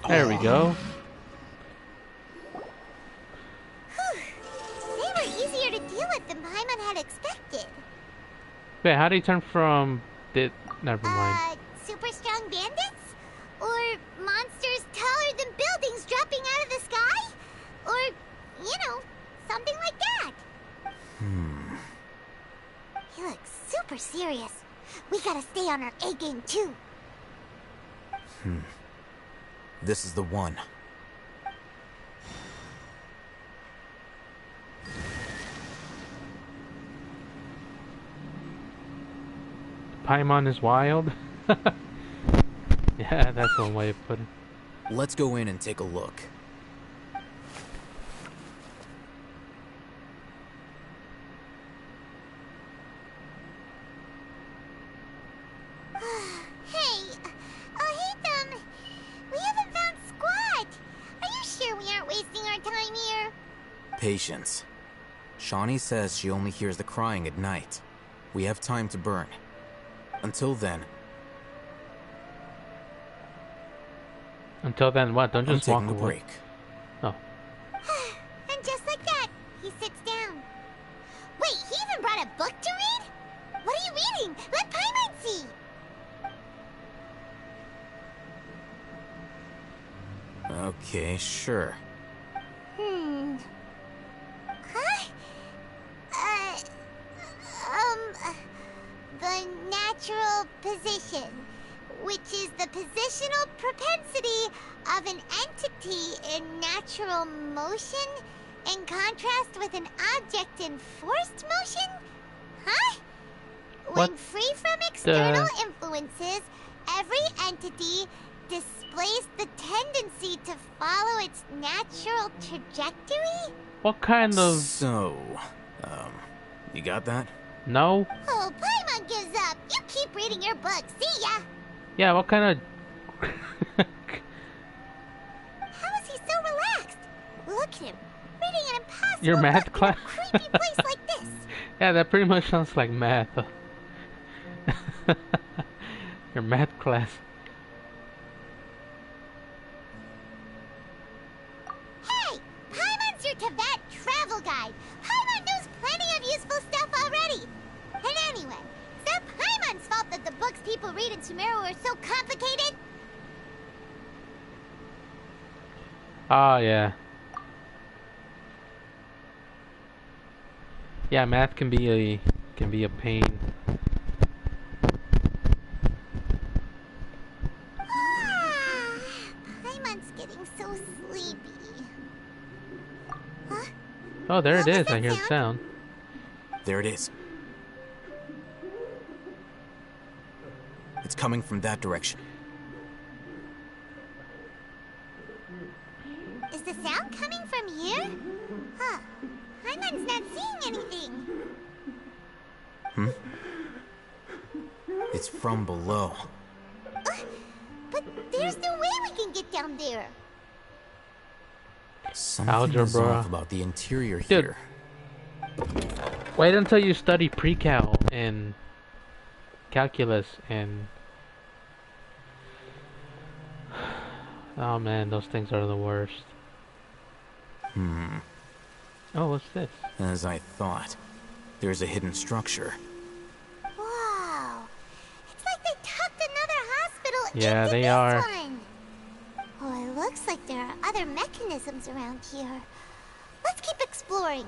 There we go. They were easier to deal with than Paimon had expected. Wait, how do you turn from the... Never mind. Super strong bandits? Or monsters taller than buildings dropping out of the sky? Or, you know, something like that. He looks super serious. We gotta stay on our A game too. This is the one. Paimon is wild. Yeah, that's one way of putting it. Let's go in and take a look. Hey, Ohitham, we haven't found squat. Are you sure we aren't wasting our time here? Patience. Shawnee says she only hears the crying at night. We have time to burn. Until then... Until then, what? Don't just walk I'm taking a away. break. Oh. And just like that, he sits down. Wait, he even brought a book to read? What are you reading? Let Paimon see. Okay, sure. Huh? The natural position, which is the positional propensity of an entity in natural motion in contrast with an object in forced motion? Huh? When What free from external influences, every entity displays the tendency to follow its natural trajectory? What kind of... So, you got that? No? Oh, Paimon gives up. You keep reading your book. See ya. Yeah, what kind of... How is he so relaxed? Look at him, reading an impossible Your math book class? in a creepy place like this. Yeah, that pretty much sounds like math. Your math class. Hey, Paimon's your Tibet travel guide. Paimon knows plenty of useful stuff already. And anyway, is that Paimon's fault that the books people read in Sumeru are so complicated? Oh, yeah. Yeah, math can be a pain. Paimon's getting so sleepy. Huh? Oh, there it What was is. I that hear the sound. There it is. It's coming from that direction. Is the sound coming from here? Huh. Paimon's not seeing anything. It's from below. But there's no way we can get down there. Something is Algebra. off about the interior Dude. here. Wait until you study pre-cal and calculus and... Oh man, those things are the worst. Oh, what's this? As I thought, there's a hidden structure. Wow. It's like they tucked another hospital Yeah, into they this are. one. Oh, it looks like there are other mechanisms around here. Let's keep exploring.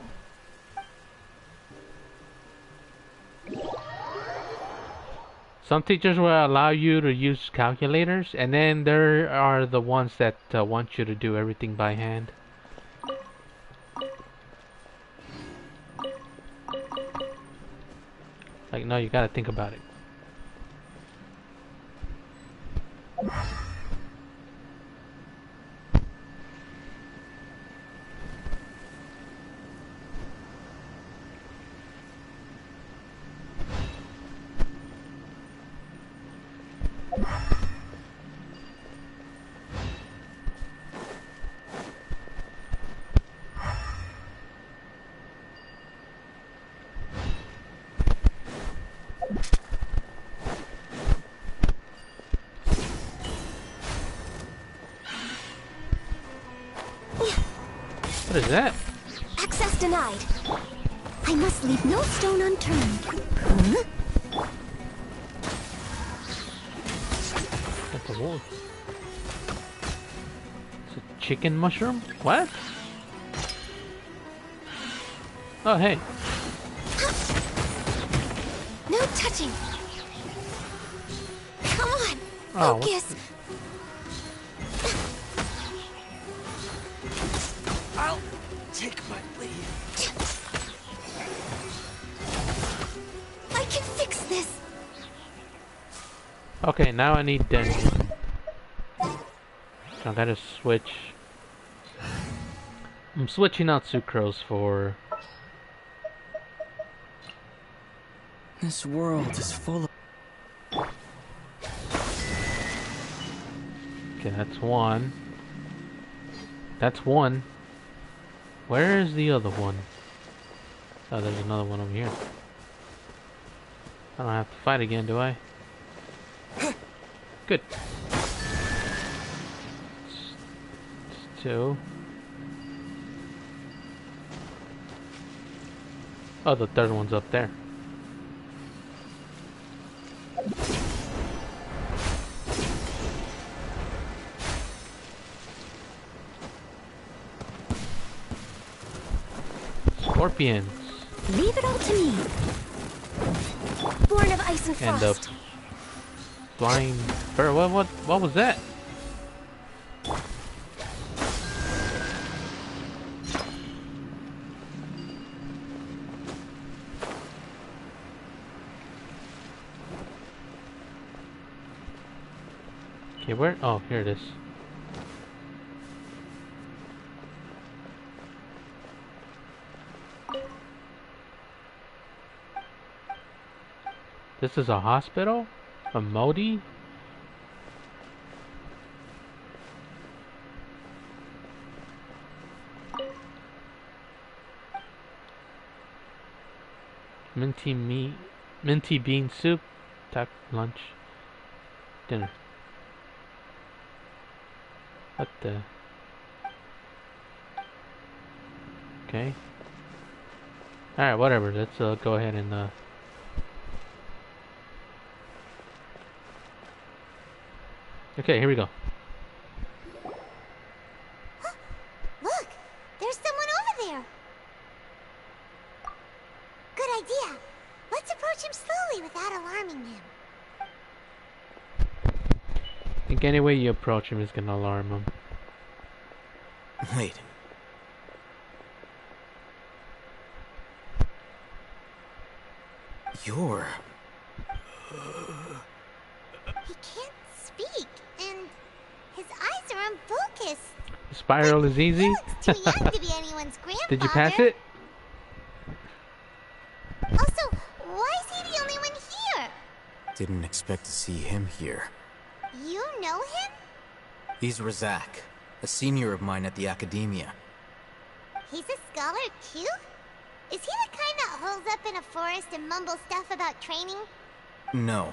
Some teachers will allow you to use calculators, and then there are the ones that want you to do everything by hand. Like, no, you gotta think about it. What is that? Access denied. I must leave no stone unturned. Huh? That's a wolf. It's a chicken mushroom? What? Oh, hey. No touching. Come on. Oh, what- Focus. I'll take my leave. I can fix this. Okay, now I need dungeon. So I gotta switch. I'm switching out sucrose for... This world is full of... Okay, that's one. That's one. Where is the other one? Oh, there's another one over here. I don't have to fight again, do I? Good. It's two. Oh, the third one's up there. Scorpions. Leave it all to me. Born of ice and And frost. flying bird. What was that? Okay, where? Oh, here it is. This is a hospital? A Modi? Minty bean soup, lunch, dinner. What the? Okay. Alright, whatever. Let's go ahead and okay, here we go. Look, there's someone over there. slowly without alarming him. I think any way you approach him is gonna alarm him. Wait. You're... He can't speak, and his eyes are unfocused. Spiral is easy. He looks too young to be anyone's grandfather. Did you pass it? Also, why is he the only one here? Didn't expect to see him here. You know him? He's Razak, a senior of mine at the Academia. He's a scholar too? Is he the kind that holes up in a forest and mumbles stuff about training? No.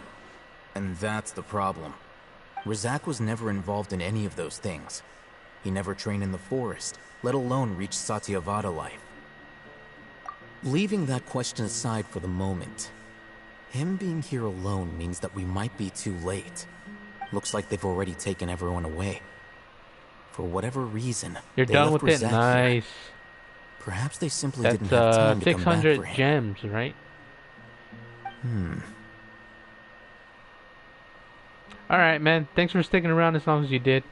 And that's the problem. Razak was never involved in any of those things. He never trained in the forest, let alone reach Satyavada life. Leaving that question aside for the moment, him being here alone means that we might be too late. Looks like they've already taken everyone away. For whatever reason, You're they done left with it? Razak Nice. here. Perhaps they simply That's didn't have time to come back 600 for him. gems, right? Alright, man. Thanks for sticking around as long as you did.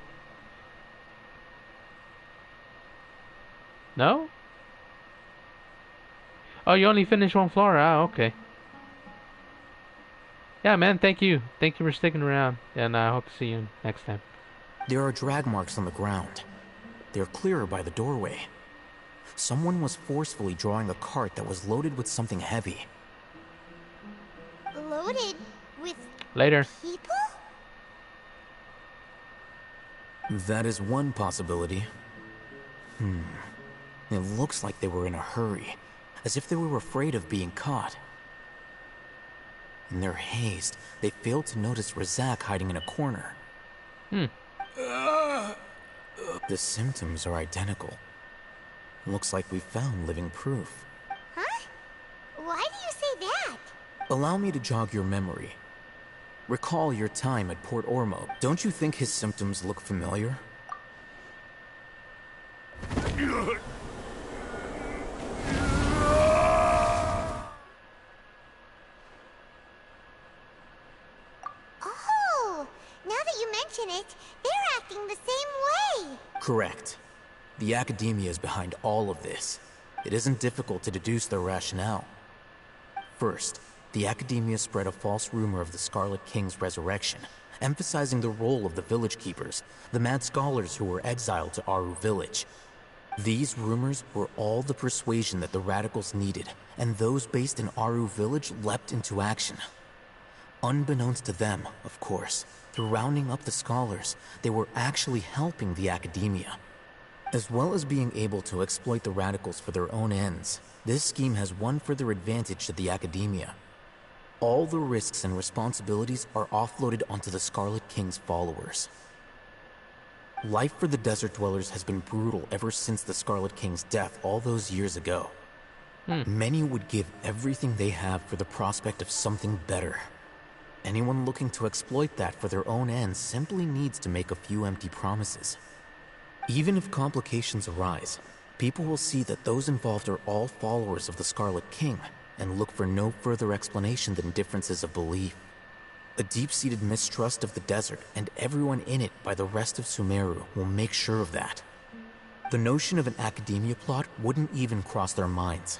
No? Oh, you only finished one floor? Ah, okay. Yeah, man, thank you. Thank you for sticking around. And I hope to see you next time. There are drag marks on the ground. They're clearer by the doorway. Someone was forcefully drawing a cart that was loaded with something heavy. Loaded with Later. people? That is one possibility. It looks like they were in a hurry, as if they were afraid of being caught. In their haste, they failed to notice Razak hiding in a corner. The symptoms are identical. Looks like we found living proof. Huh? Why do you say that? Allow me to jog your memory. Recall your time at Port Ormo. Don't you think his symptoms look familiar? Oh, now that you mention it, they're acting the same way. Correct. The Academia is behind all of this. It isn't difficult to deduce their rationale. First, the Academia spread a false rumor of the Scarlet King's resurrection, emphasizing the role of the village keepers, the mad scholars who were exiled to Aru village. These rumors were all the persuasion that the radicals needed, and those based in Aru village leapt into action. Unbeknownst to them, of course, through rounding up the scholars, they were actually helping the Academia. As well as being able to exploit the radicals for their own ends, this scheme has one further advantage to the Academia. All the risks and responsibilities are offloaded onto the Scarlet King's followers. Life for the Desert Dwellers has been brutal ever since the Scarlet King's death all those years ago. Many would give everything they have for the prospect of something better. Anyone looking to exploit that for their own ends simply needs to make a few empty promises. Even if complications arise, people will see that those involved are all followers of the Scarlet King and look for no further explanation than differences of belief. A deep-seated mistrust of the desert and everyone in it by the rest of Sumeru will make sure of that. The notion of an Academia plot wouldn't even cross their minds.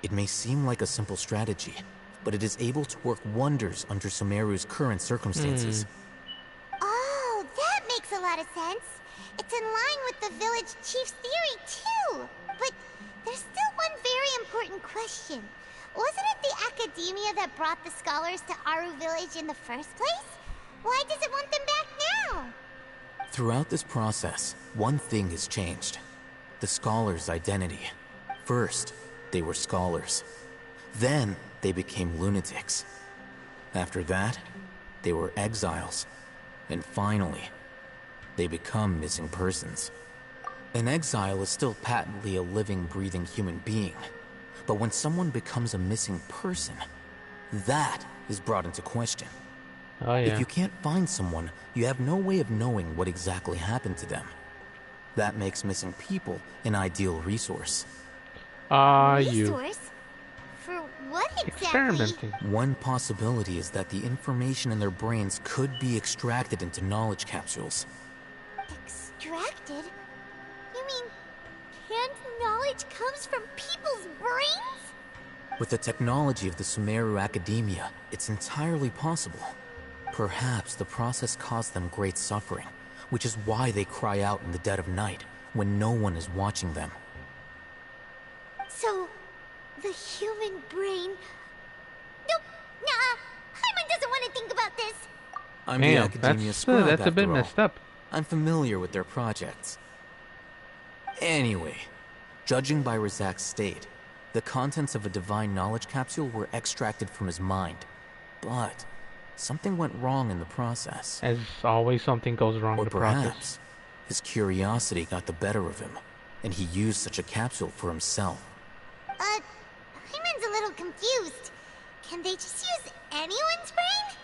It may seem like a simple strategy, but it is able to work wonders under Sumeru's current circumstances. Oh, that makes a lot of sense. It's in line with the village chief's theory, too. But there's still one very important question. Wasn't it the Academia that brought the scholars to Aru village in the first place? Why does it want them back now? Throughout this process, one thing has changed. The scholars' identity. First, they were scholars. Then, they became lunatics. After that, they were exiles. And finally, they become missing persons. An exile is still patently a living, breathing human being. But when someone becomes a missing person, that is brought into question. Oh, yeah. If you can't find someone, you have no way of knowing what exactly happened to them. That makes missing people an ideal resource. You. Resource? For What exactly? Experimenting. One possibility is that the information in their brains could be extracted into knowledge capsules. Extracted? You mean canned knowledge comes from people's brains? With the technology of the Sumeru Academia, it's entirely possible. Perhaps the process caused them great suffering, which is why they cry out in the dead of night, when no one is watching them. So, the human brain... Nope, nah, Hyman doesn't want to think about this. I'm the Damn, Academia scribe, that's a bit after all. messed up. I'm familiar with their projects. Anyway, judging by Razak's state, the contents of a divine knowledge capsule were extracted from his mind. But something went wrong in the process. As always, something goes wrong in Or the process. perhaps his curiosity got the better of him, and he used such a capsule for himself. Hyman's a little confused. Can they just use anyone's brain?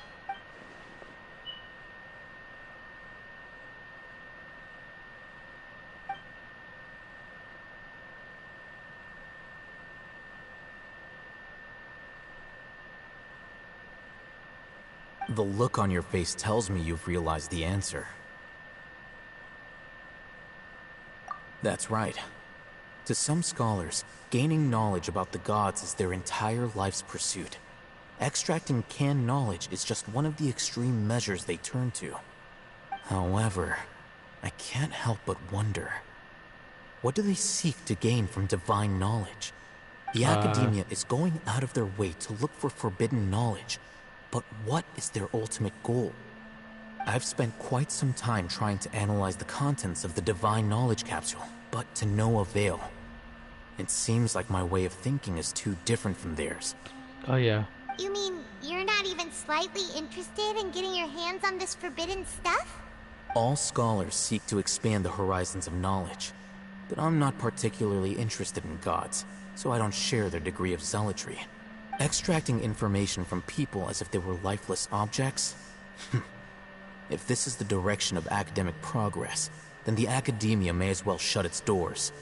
The look on your face tells me you've realized the answer. That's right. To some scholars, gaining knowledge about the gods is their entire life's pursuit. Extracting canned knowledge is just one of the extreme measures they turn to. However, I can't help but wonder, what do they seek to gain from divine knowledge? The Academia is going out of their way to look for forbidden knowledge, but what is their ultimate goal? I've spent quite some time trying to analyze the contents of the divine knowledge capsule, but to no avail. It seems like my way of thinking is too different from theirs. Oh yeah. You mean you're not even slightly interested in getting your hands on this forbidden stuff? All scholars seek to expand the horizons of knowledge, but I'm not particularly interested in gods, so I don't share their degree of zealotry. Extracting information from people as if they were lifeless objects? If this is the direction of academic progress, then the Academia may as well shut its doors.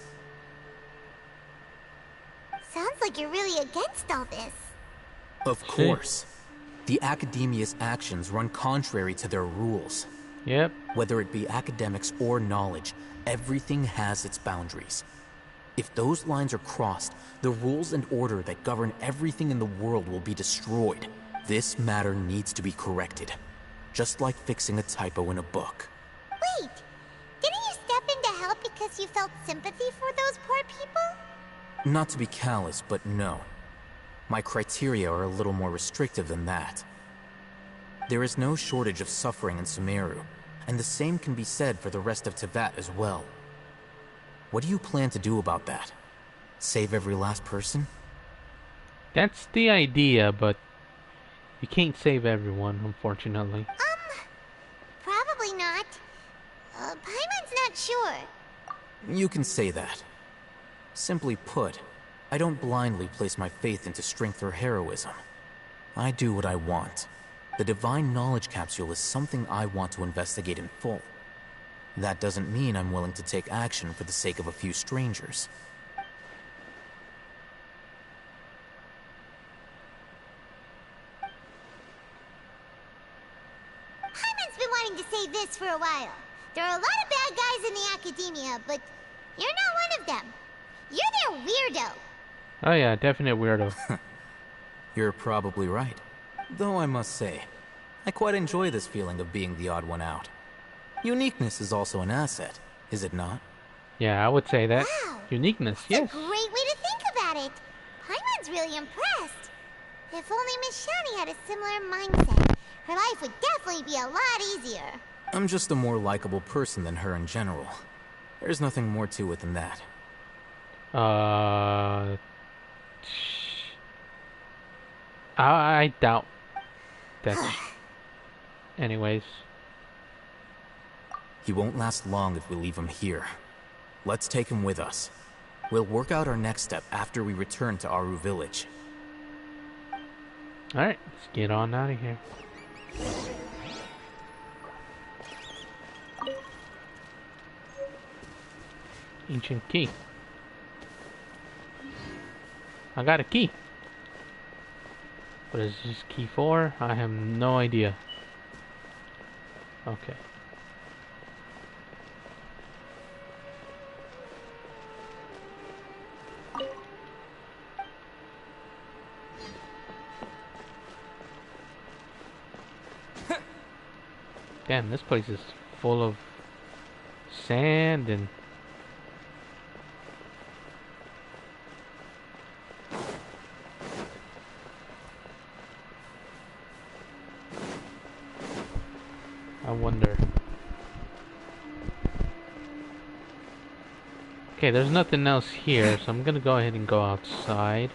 Sounds like you're really against all this. Of course. The Academia's actions run contrary to their rules. Yep. Whether it be academics or knowledge, everything has its boundaries. If those lines are crossed, the rules and order that govern everything in the world will be destroyed. This matter needs to be corrected. Just like fixing a typo in a book. Wait, didn't you step in to help because you felt sympathy for those poor people? Not to be callous, but no. My criteria are a little more restrictive than that. There is no shortage of suffering in Sumeru, and the same can be said for the rest of Teyvat as well. What do you plan to do about that? Save every last person? That's the idea, but you can't save everyone, unfortunately. Probably not. Paimon's not sure. You can say that. Simply put, I don't blindly place my faith into strength or heroism. I do what I want. The divine knowledge capsule is something I want to investigate in full. That doesn't mean I'm willing to take action for the sake of a few strangers. Hyman's been wanting to say this for a while. There are a lot of bad guys in the Academia, but you're not one of them. You're their weirdo. Oh yeah, definite weirdo. You're probably right. Though I must say, I quite enjoy this feeling of being the odd one out. Uniqueness is also an asset, is it not? Yeah, I would say that. Wow. Uniqueness, That's yes. a great way to think about it. Paimon's really impressed. If only Miss Shani had a similar mindset, her life would definitely be a lot easier. I'm just a more likable person than her in general. There's nothing more to it than that. I doubt that. Anyways. He won't last long if we leave him here. Let's take him with us. We'll work out our next step after we return to Aru Village. Alright, let's get on out of here. Ancient key. I got a key. What is this key for? I have no idea. Okay. Damn, this place is full of sand and... I wonder... Okay, there's nothing else here, so I'm gonna go ahead and go outside.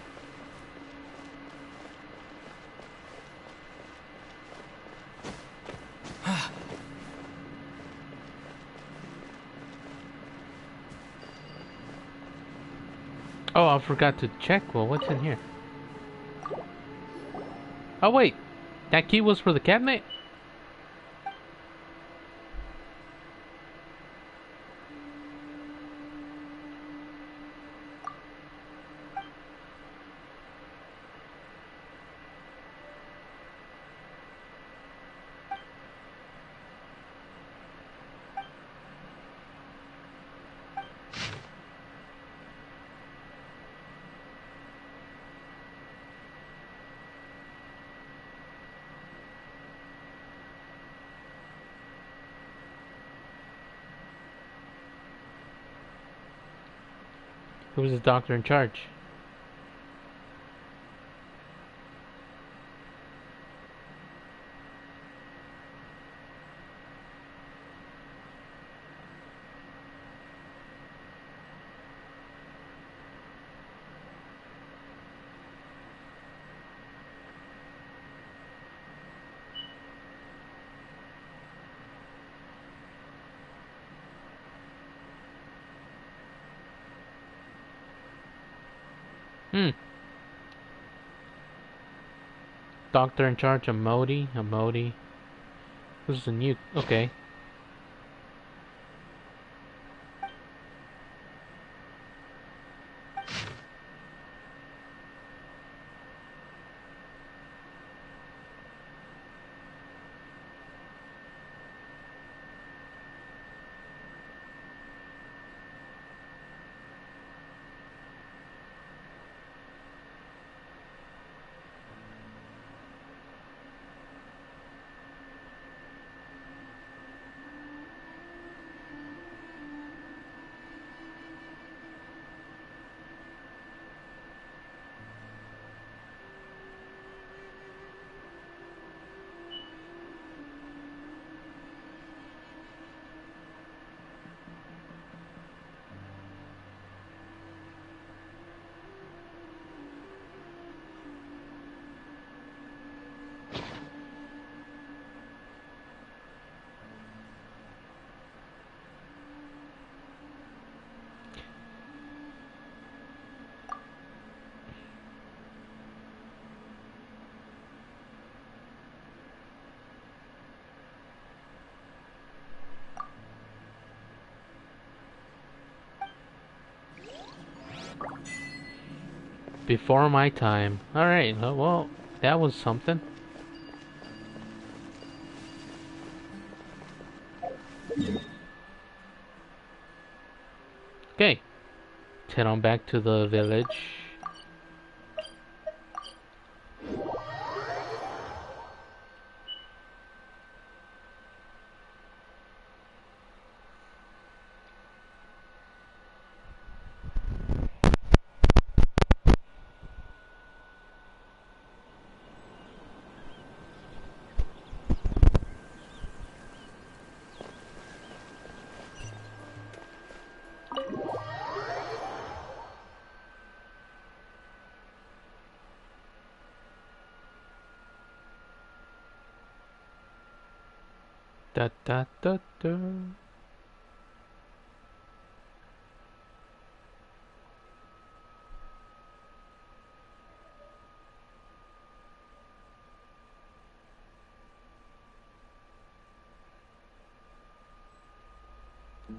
Oh, I forgot to check. Well, what's in here? Oh, wait. That key was for the cabinet? Who was the doctor in charge? Doctor in charge of Modi. Modi. Who's the new... Okay. Before my time. Alright, well, that was something. Okay. Let's head on back to the village. Da da da da.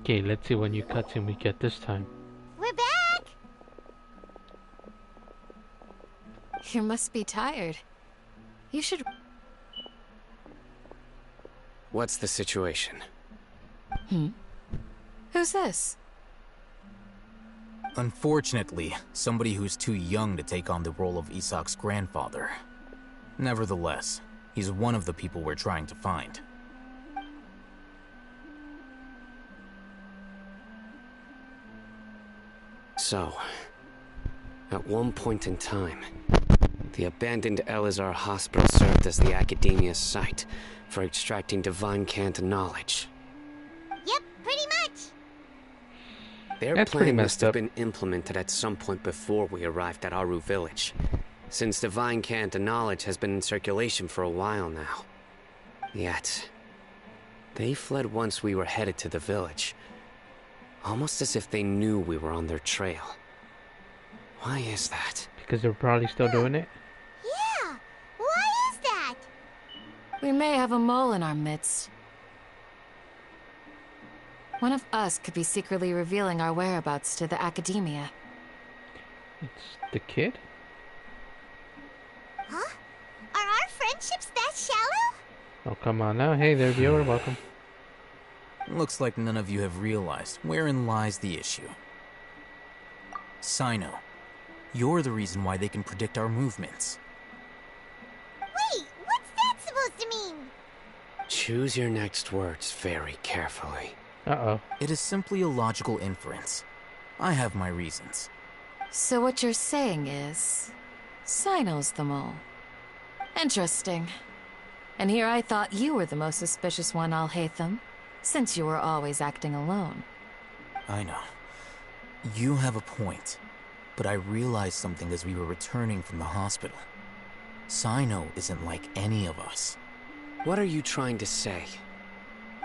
Okay, let's see what new cutscene we get this time. We're back! You must be tired. You should... What's the situation? Who's this? Unfortunately, somebody who's too young to take on the role of Isak's grandfather. Nevertheless, he's one of the people we're trying to find. So, at one point in time, the abandoned Elazar Hospital served as the Academia's site for extracting divine cant knowledge. Yep, pretty much. Their That's pretty plan must messed have up. been implemented at some point before we arrived at Aru Village, since divine cant knowledge has been in circulation for a while now. Yet, they fled once we were headed to the village, almost as if they knew we were on their trail. Why is that? Because they're probably still doing it. Yeah, why is that? We may have a mole in our midst. One of us could be secretly revealing our whereabouts to the Academia. It's the kid? Huh? Are our friendships that shallow? Oh, come on now. Hey there, viewer. Welcome. Looks like none of you have realized wherein lies the issue. Sino, you're the reason why they can predict our movements. Wait, what's that supposed to mean? Choose your next words very carefully. Uh-oh. It is simply a logical inference. I have my reasons. So what you're saying is... Sino's the mole. Interesting. And here I thought you were the most suspicious one, Al-Haytham, since you were always acting alone. I know. You have a point. But I realized something as we were returning from the hospital. Sino isn't like any of us. What are you trying to say?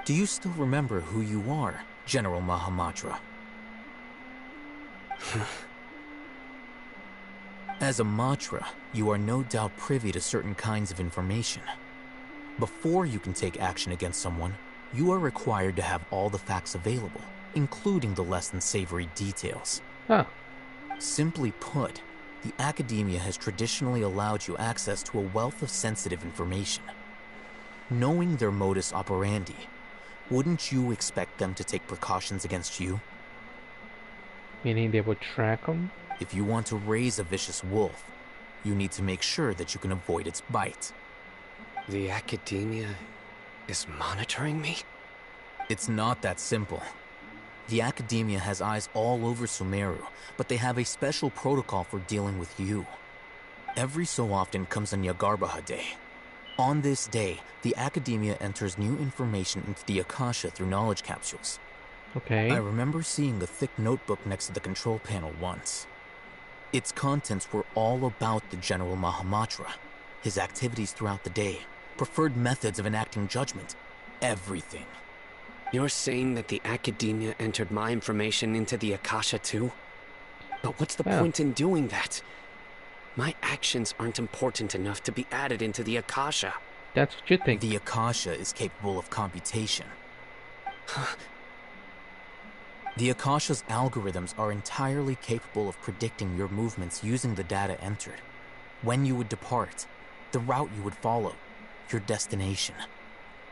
Do you still remember who you are, General Mahamatra? As a Matra, you are no doubt privy to certain kinds of information. Before you can take action against someone, you are required to have all the facts available, including the less than savory details. Huh. Simply put, the Academia has traditionally allowed you access to a wealth of sensitive information. Knowing their modus operandi, wouldn't you expect them to take precautions against you? Meaning they would track them? If you want to raise a vicious wolf, you need to make sure that you can avoid its bite. The Academia is monitoring me? It's not that simple. The Academia has eyes all over Sumeru, but they have a special protocol for dealing with you. Every so often comes a Nyagarbaha Day. On this day, the Academia enters new information into the Akasha through knowledge capsules. Okay. I remember seeing a thick notebook next to the control panel once. Its contents were all about the General Mahamatra, his activities throughout the day, preferred methods of enacting judgment, everything. You're saying that the Academia entered my information into the Akasha too? But what's the point in doing that? My actions aren't important enough to be added into the Akasha. That's what you think. The Akasha is capable of computation. The Akasha's algorithms are entirely capable of predicting your movements using the data entered. When you would depart, the route you would follow, your destination.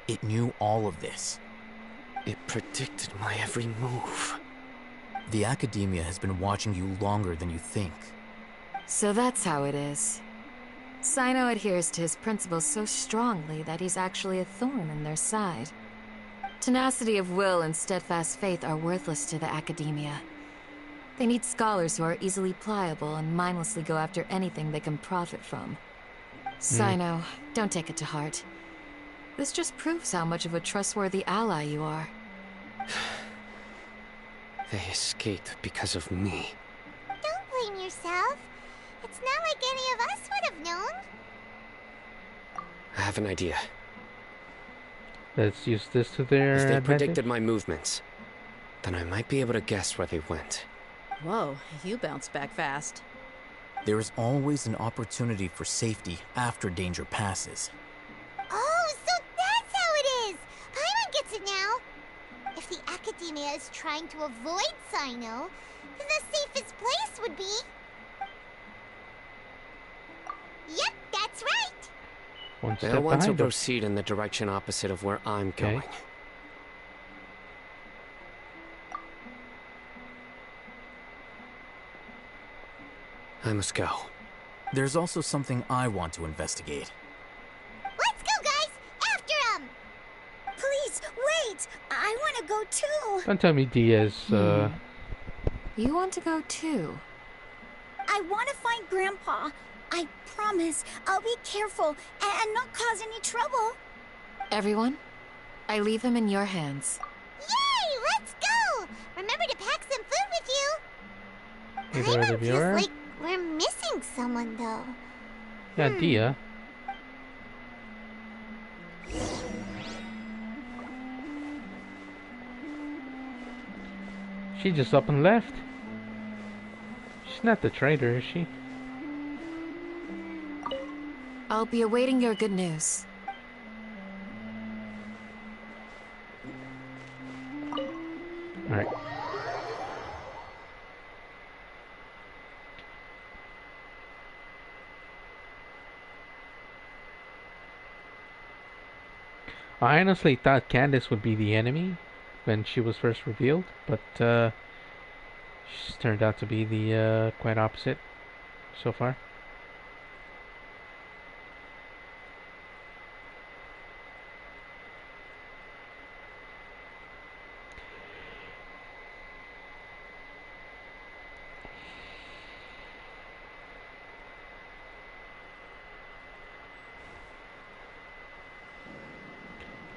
It knew all of this. It predicted my every move. The Academia has been watching you longer than you think. So that's how it is. Sino adheres to his principles so strongly that he's actually a thorn in their side. Tenacity of will and steadfast faith are worthless to the Academia. They need scholars who are easily pliable and mindlessly go after anything they can profit from. Sino, don't take it to heart. This just proves how much of a trustworthy ally you are. They escaped because of me. Don't blame yourself. It's not like any of us would have known. I have an idea. Let's use this to their If they advantage. predicted my movements, then I might be able to guess where they went. Whoa, you bounced back fast. There is always an opportunity for safety after danger passes. Oh, so that's how it is! Paimon gets it now! If the Academia is trying to avoid Sino, then the safest place would be... Yep, that's right! One step They'll want to behind us. proceed in the direction opposite of where I'm Okay. going. I must go. There's also something I want to investigate. Let's go, guys! After him! Please, wait! I want to go too! Don't tell me Diaz, You want to go too? I want to find Grandpa. I promise I'll be careful and not cause any trouble. Everyone, I leave him in your hands. Yay! Let's go! Remember to pack some food with you! Either of the Paimon viewer? feels like we're missing someone, though. Yeah, Dia. She just up and left. She's not the traitor, is she? I'll be awaiting your good news. Alright. I honestly thought Candace would be the enemy when she was first revealed, but she's turned out to be the quite opposite so far.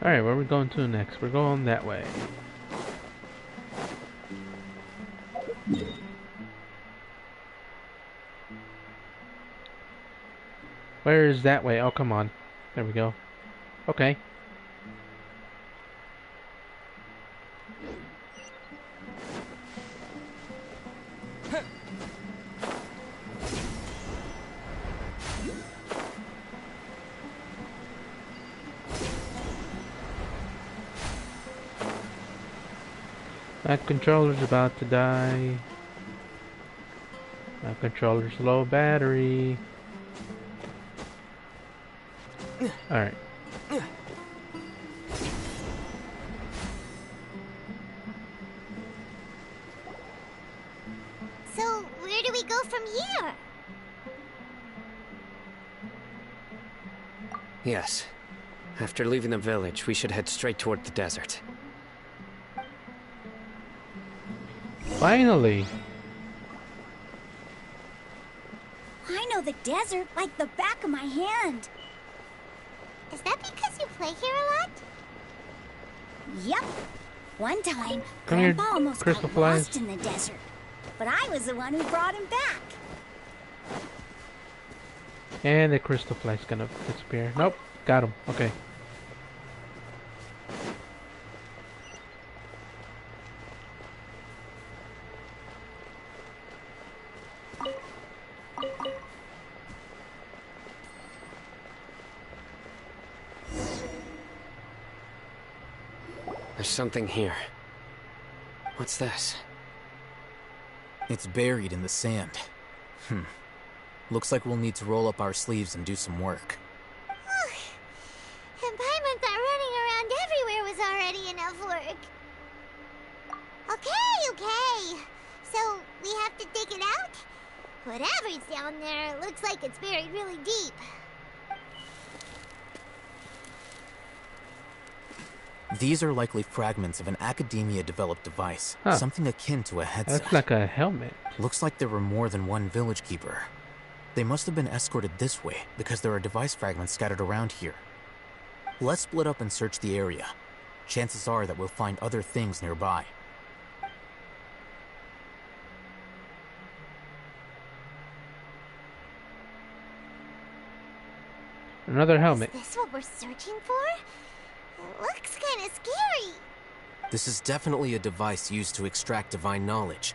Alright, where are we going to next? We're going that way. Where is that way? Oh, come on. There we go. Okay. My controller's about to die. My controller's low battery. Alright. So, where do we go from here? Yes. After leaving the village, we should head straight toward the desert. Finally! I know the desert like the back of my hand. Is that because you play here a lot? Yep. One time, Come here, Grandpa almost crystal got flies. lost in the desert. But I was the one who brought him back. And the crystal fly's gonna disappear. Nope, got him. Okay. There's something here. What's this? It's buried in the sand. Looks like we'll need to roll up our sleeves and do some work. And Paimon thought running around everywhere was already enough work. Okay. So, we have to dig it out? Whatever's down there, looks like it's buried really deep. These are likely fragments of an Academia-developed device, Huh. something akin to a headset. That's like a helmet. Looks like there were more than one village keeper. They must have been escorted this way because there are device fragments scattered around here. Let's split up and search the area. Chances are that we'll find other things nearby. Another helmet. Is this what we're searching for? It looks kind of scary. This is definitely a device used to extract divine knowledge.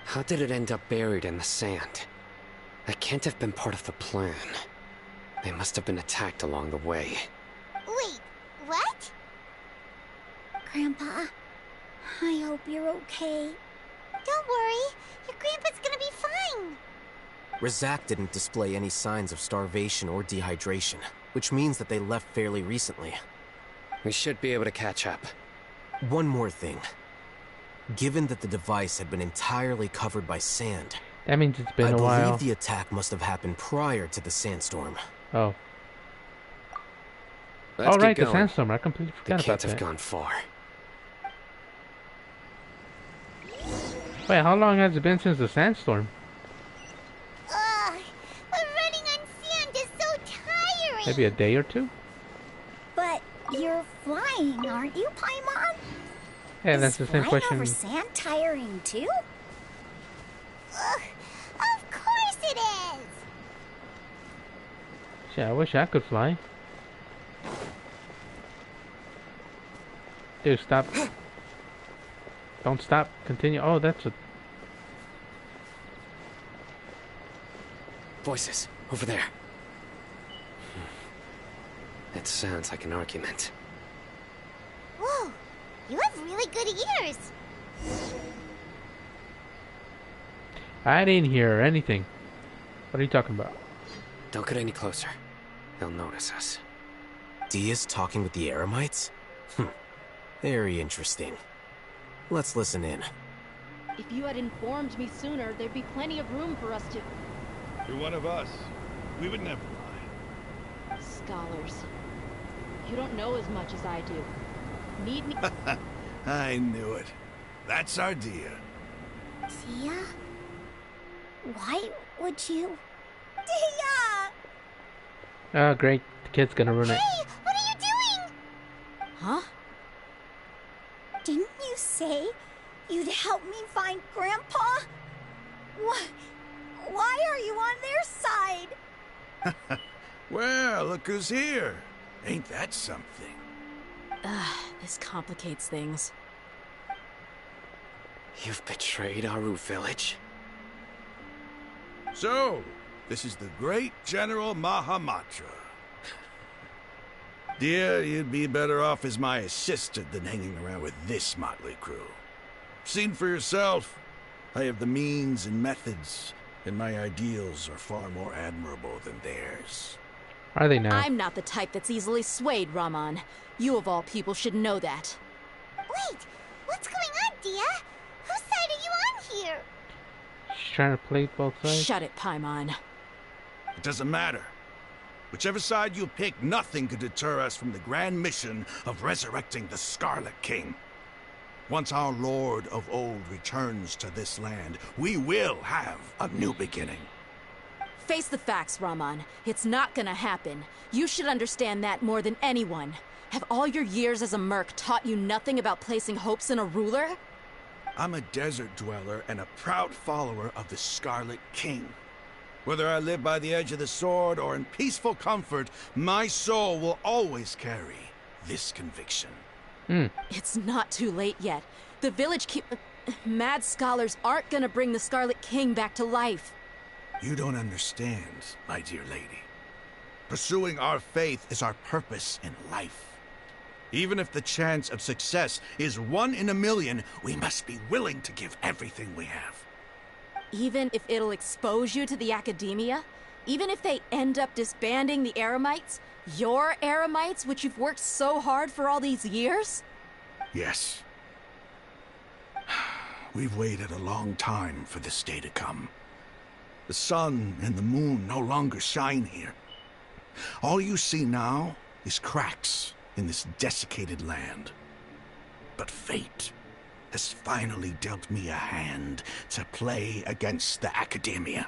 How did it end up buried in the sand? That can't have been part of the plan. They must have been attacked along the way. Wait, what? Grandpa, I hope you're okay. Don't worry, your grandpa's gonna be fine. Razak didn't display any signs of starvation or dehydration, which means that they left fairly recently. We should be able to catch up. One more thing. Given that the device had been entirely covered by sand, That means it's been I a while. believe the attack must have happened prior to the sandstorm. Oh. Let's Oh, right, keep the going. sandstorm. I completely They forgot about can't have that. gone far. Wait, how long has it been since the sandstorm? Ugh, but running on sand is so tiring. Maybe a day or two? But you're flying, aren't you, Paimon? Yeah, that's Is the same flying question. over sand tiring too? Ugh, of course it is. Shit, I wish I could fly. Dude, stop. Don't stop. Continue. Oh, that's a... Voices, over there. It sounds like an argument. Whoa, you have really good ears. I didn't hear anything. What are you talking about? Don't get any closer. They'll notice us. Dia's talking with the Eremites? Very interesting. Let's listen in. If you had informed me sooner, there'd be plenty of room for us to... You're one of us. We would never lie. Scholars. You don't know as much as I do. Need me... I knew it. That's our Dia. Dia? Why would you? Dia! Oh, great. The kid's gonna ruin it. Hey, what are you doing? Huh? Didn't you say you'd help me find Grandpa? Why are you on their side? Well, look who's here. Ain't that something? This complicates things. You've betrayed Aru village? So, this is the great General Mahamatra. Dear, you'd be better off as my assistant than hanging around with this motley crew. Seen for yourself. I have the means and methods, and my ideals are far more admirable than theirs. Are they now? I'm not the type that's easily swayed, Raman. You of all people should know that. Wait, what's going on, Dia? Whose side are you on here? She's trying to play both sides. Shut it, Paimon. It doesn't matter. Whichever side you pick, nothing could deter us from the grand mission of resurrecting the Scarlet King. Once our Lord of Old returns to this land, we will have a new beginning. Face the facts, Raman. It's not gonna happen. You should understand that more than anyone. Have all your years as a merc taught you nothing about placing hopes in a ruler? I'm a desert dweller and a proud follower of the Scarlet King. Whether I live by the edge of the sword or in peaceful comfort, my soul will always carry this conviction. It's not too late yet. The village mad scholars aren't gonna bring the Scarlet King back to life. You don't understand, my dear lady. Pursuing our faith is our purpose in life. Even if the chance of success is 1 in a million, we must be willing to give everything we have. Even if it'll expose you to the academia? Even if they end up disbanding the Eremites? Your Eremites, which you've worked so hard for all these years? Yes. We've waited a long time for this day to come. The sun and the moon no longer shine here. All you see now is cracks in this desiccated land. But fate has finally dealt me a hand to play against the Academia.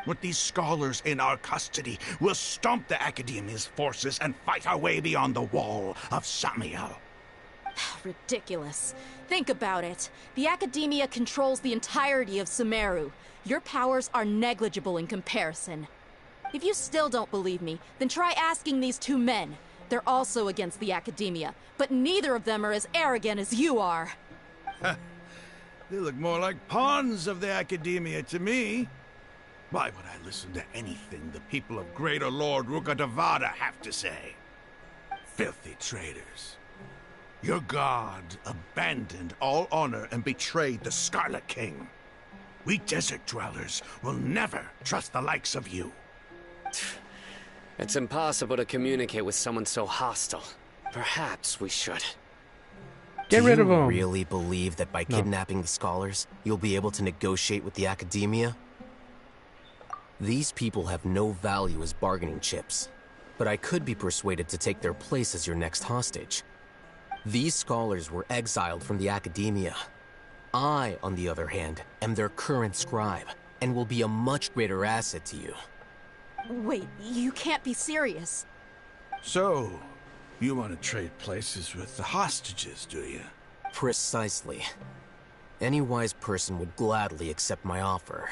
With these scholars in our custody, we'll stomp the Academia's forces and fight our way beyond the wall of Samiel. Ridiculous. Think about it. The Academia controls the entirety of Sumeru. Your powers are negligible in comparison. If you still don't believe me, then try asking these 2 men. They're also against the Academia, but neither of them are as arrogant as you are. They look more like pawns of the Academia to me. Why would I listen to anything the people of Greater Lord Rukkhadevada have to say? Filthy traitors. Your god abandoned all honor and betrayed the Scarlet King. We desert dwellers will never trust the likes of you. It's impossible to communicate with someone so hostile. Perhaps we should. Get rid of Do you him. really believe that by kidnapping the scholars, you'll be able to negotiate with the academia? These people have no value as bargaining chips, but I could be persuaded to take their place as your next hostage. These scholars were exiled from the academia. I, on the other hand, am their current scribe, and will be a much greater asset to you. Wait, you can't be serious. So, you want to trade places with the hostages, do you? Precisely. Any wise person would gladly accept my offer.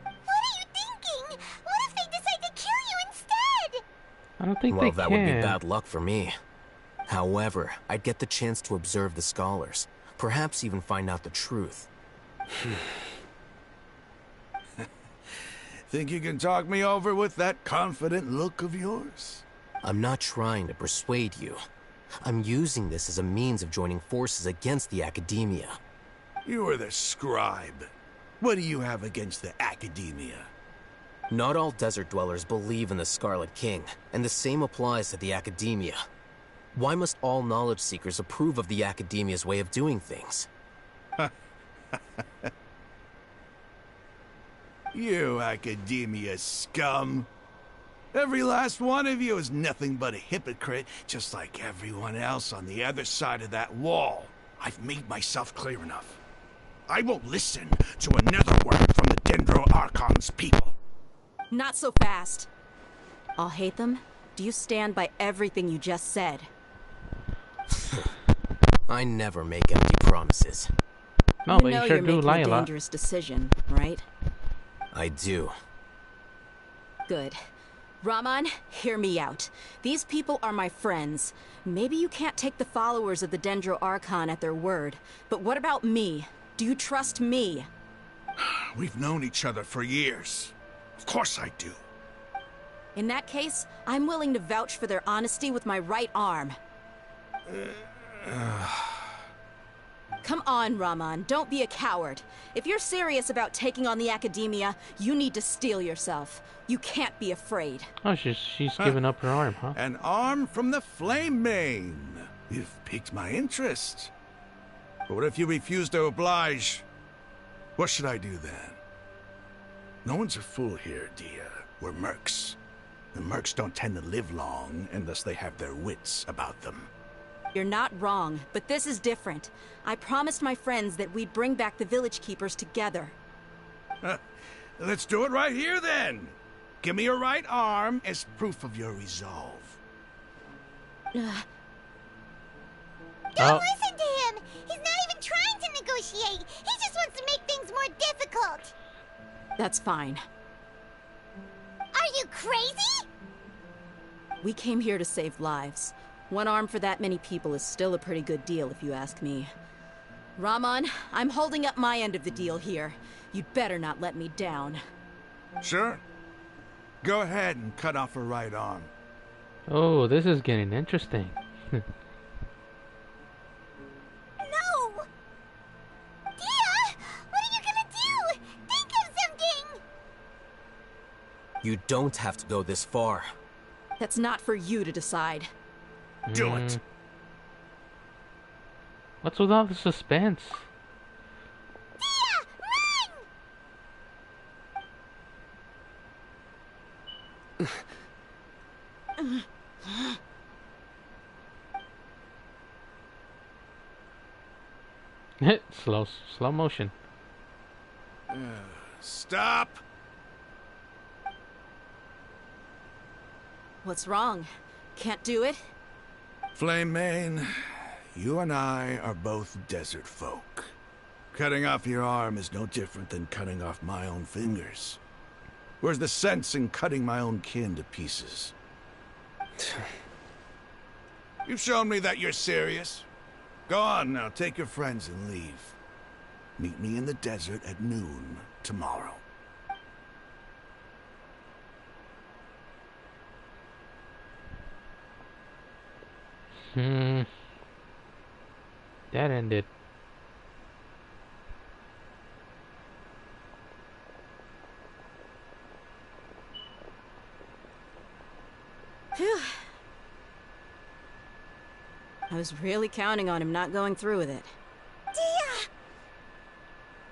What are you thinking? What if they decide to kill you instead? I don't think Well, they that can. would be bad luck for me. However, I'd get the chance to observe the scholars, perhaps even find out the truth. Think you can talk me over with that confident look of yours? I'm not trying to persuade you. I'm using this as a means of joining forces against the academia. You are the scribe. What do you have against the academia? Not all desert dwellers believe in the Scarlet King, and the same applies to the academia. Why must all knowledge seekers approve of the academia's way of doing things? You academia scum. Every last one of you is nothing but a hypocrite, just like everyone else on the other side of that wall. I've made myself clear enough. I won't listen to another word from the Dendro Archon's people. Not so fast. I'll hate them. Do you stand by everything you just said? I never make empty promises. No, you but know you sure you're do making lie a a lot. dangerous decision, right? I do. Good. Raman, hear me out. These people are my friends. Maybe you can't take the followers of the Dendro Archon at their word, but what about me? Do you trust me? We've known each other for years. Of course I do. In that case, I'm willing to vouch for their honesty with my right arm. Come on, Raman, don't be a coward. If you're serious about taking on the academia, you need to steel yourself. You can't be afraid. Oh, she's giving up her arm, huh? An arm from the Flame Mane. You've piqued my interest. But what if you refuse to oblige? What should I do then? No one's a fool here, Dia. We're mercs. And mercs don't tend to live long unless they have their wits about them. You're not wrong, but this is different. I promised my friends that we'd bring back the village keepers together. Let's do it right here then. Give me your right arm as proof of your resolve. Don't Oh. listen to him! He's not even trying to negotiate! He just wants to make things more difficult! That's fine. Are you crazy? We came here to save lives. One arm for that many people is still a pretty good deal, if you ask me. Raman, I'm holding up my end of the deal here. You'd better not let me down. Sure. Go ahead and cut off her right arm. Oh, this is getting interesting. No! Dia! What are you gonna do? Think of something! You don't have to go this far. That's not for you to decide. Do it! What's with all the suspense? Dia! Run! slow motion. Stop! What's wrong? Can't do it? Flame Mane, you and I are both desert folk. Cutting off your arm is no different than cutting off my own fingers. Where's the sense in cutting my own kin to pieces? You've shown me that you're serious. Go on now, take your friends and leave. Meet me in the desert at noon tomorrow. That ended. I was really counting on him not going through with it. Dia!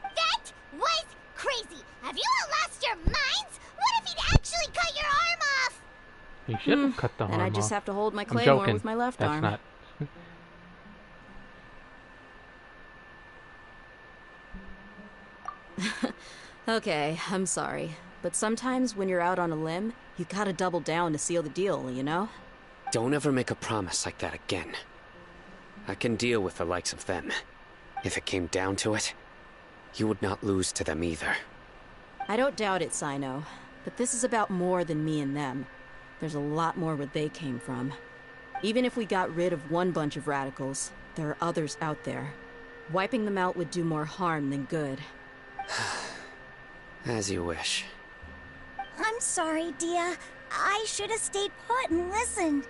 That was crazy! Have you all lost your minds? What if he'd actually cut your arm off? You should have cut the arm off. And I just have to hold my I'm claymore joking. with my left That's arm. not. Okay, I'm sorry. But sometimes when you're out on a limb, you gotta double down to seal the deal, you know? Don't ever make a promise like that again. I can deal with the likes of them. If it came down to it, you would not lose to them either. I don't doubt it, Sino. But this is about more than me and them. There's a lot more where they came from. Even if we got rid of one bunch of radicals, there are others out there. Wiping them out would do more harm than good. As you wish. I'm sorry, Dia. I should have stayed put and listened.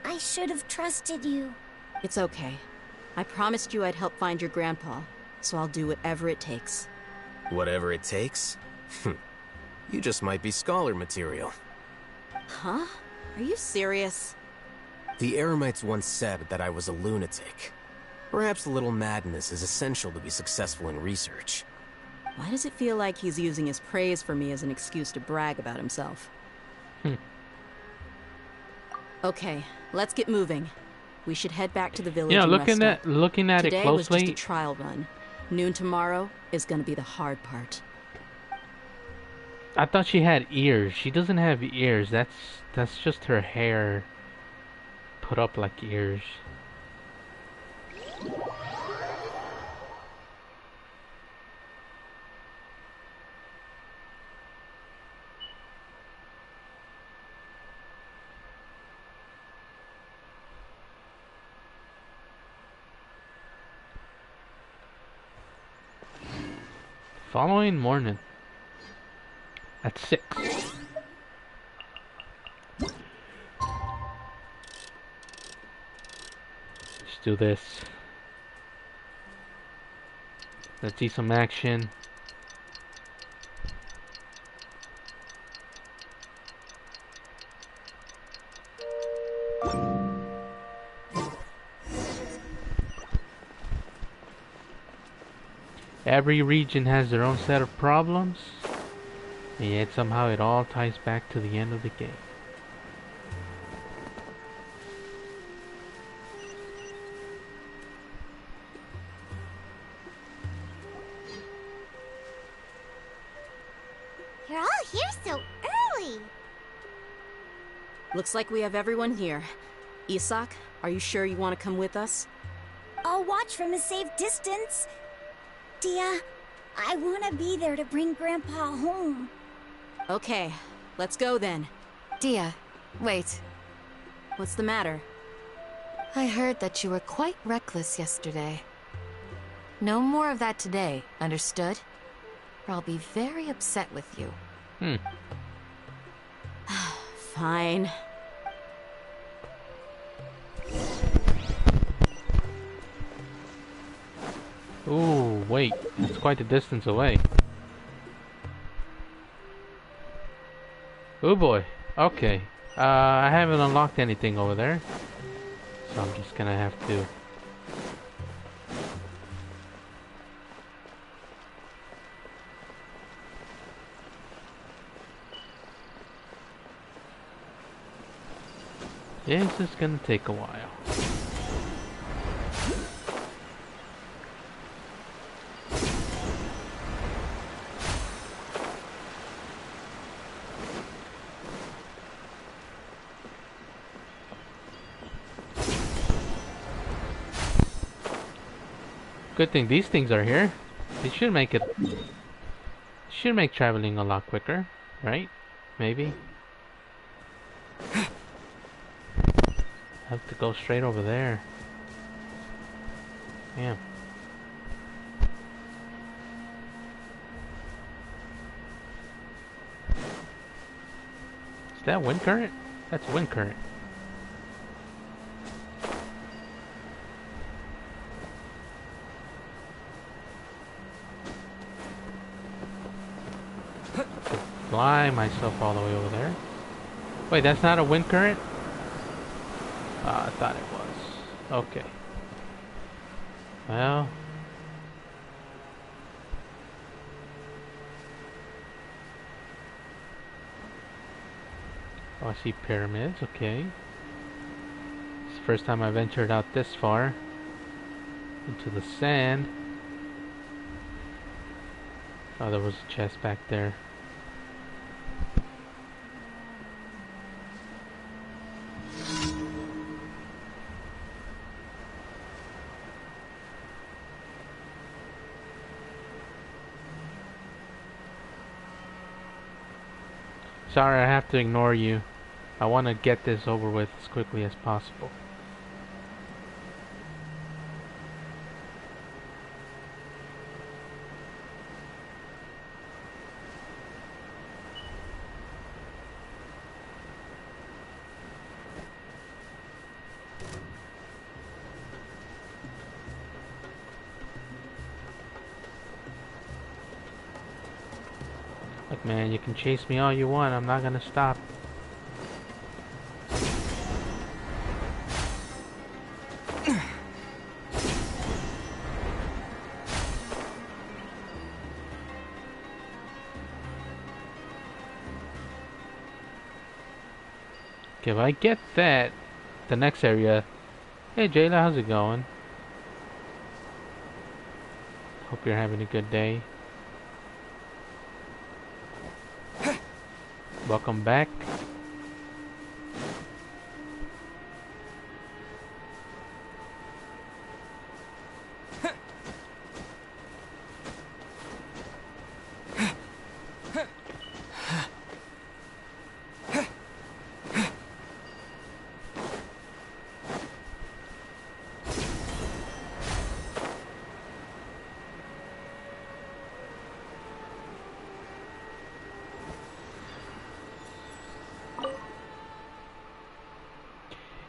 I should have trusted you. It's okay. I promised you I'd help find your grandpa, so I'll do whatever it takes. Whatever it takes? You just might be scholar material. Huh? Are you serious? The Eremites once said that I was a lunatic. Perhaps a little madness is essential to be successful in research. Why does it feel like he's using his praise for me as an excuse to brag about himself? Okay, let's get moving. We should head back to the village. You know, and looking rest at looking at Today it closely. was just a trial run. Noon tomorrow is gonna be the hard part. I thought she had ears. She doesn't have ears. That's just her hair put up like ears. Following morning at 6. Let's do this. Let's see some action. Every region has their own set of problems, and yet somehow it all ties back to the end of the game. You're all here so early. Looks like we have everyone here. Isak, are you sure you want to come with us? I'll watch from a safe distance. Dia, I want to be there to bring Grandpa home. Okay, let's go then. Dia, wait. What's the matter? I heard that you were quite reckless yesterday. No more of that today, understood? Or I'll be very upset with you. Fine. Ooh, wait, that's quite a distance away. Oh boy, okay. I haven't unlocked anything over there, so I'm just gonna have to. This is gonna take a while. Good thing these things are here. They should make it. Should make traveling a lot quicker, right? Maybe. Have to go straight over there. Damn. Is that wind current? That's wind current. Fly myself all the way over there. Wait, that's not a wind current? I thought it was. Okay. Well. Oh, I see pyramids, okay. It's the first time I ventured out this far into the sand. Oh, there was a chest back there. Sorry, I have to ignore you. I want to get this over with as quickly as possible. Look, man, you can chase me all you want. I'm not gonna stop. Okay, if I get that, the next area. Hey, Jayla, how's it going? Hope you're having a good day. Welcome back.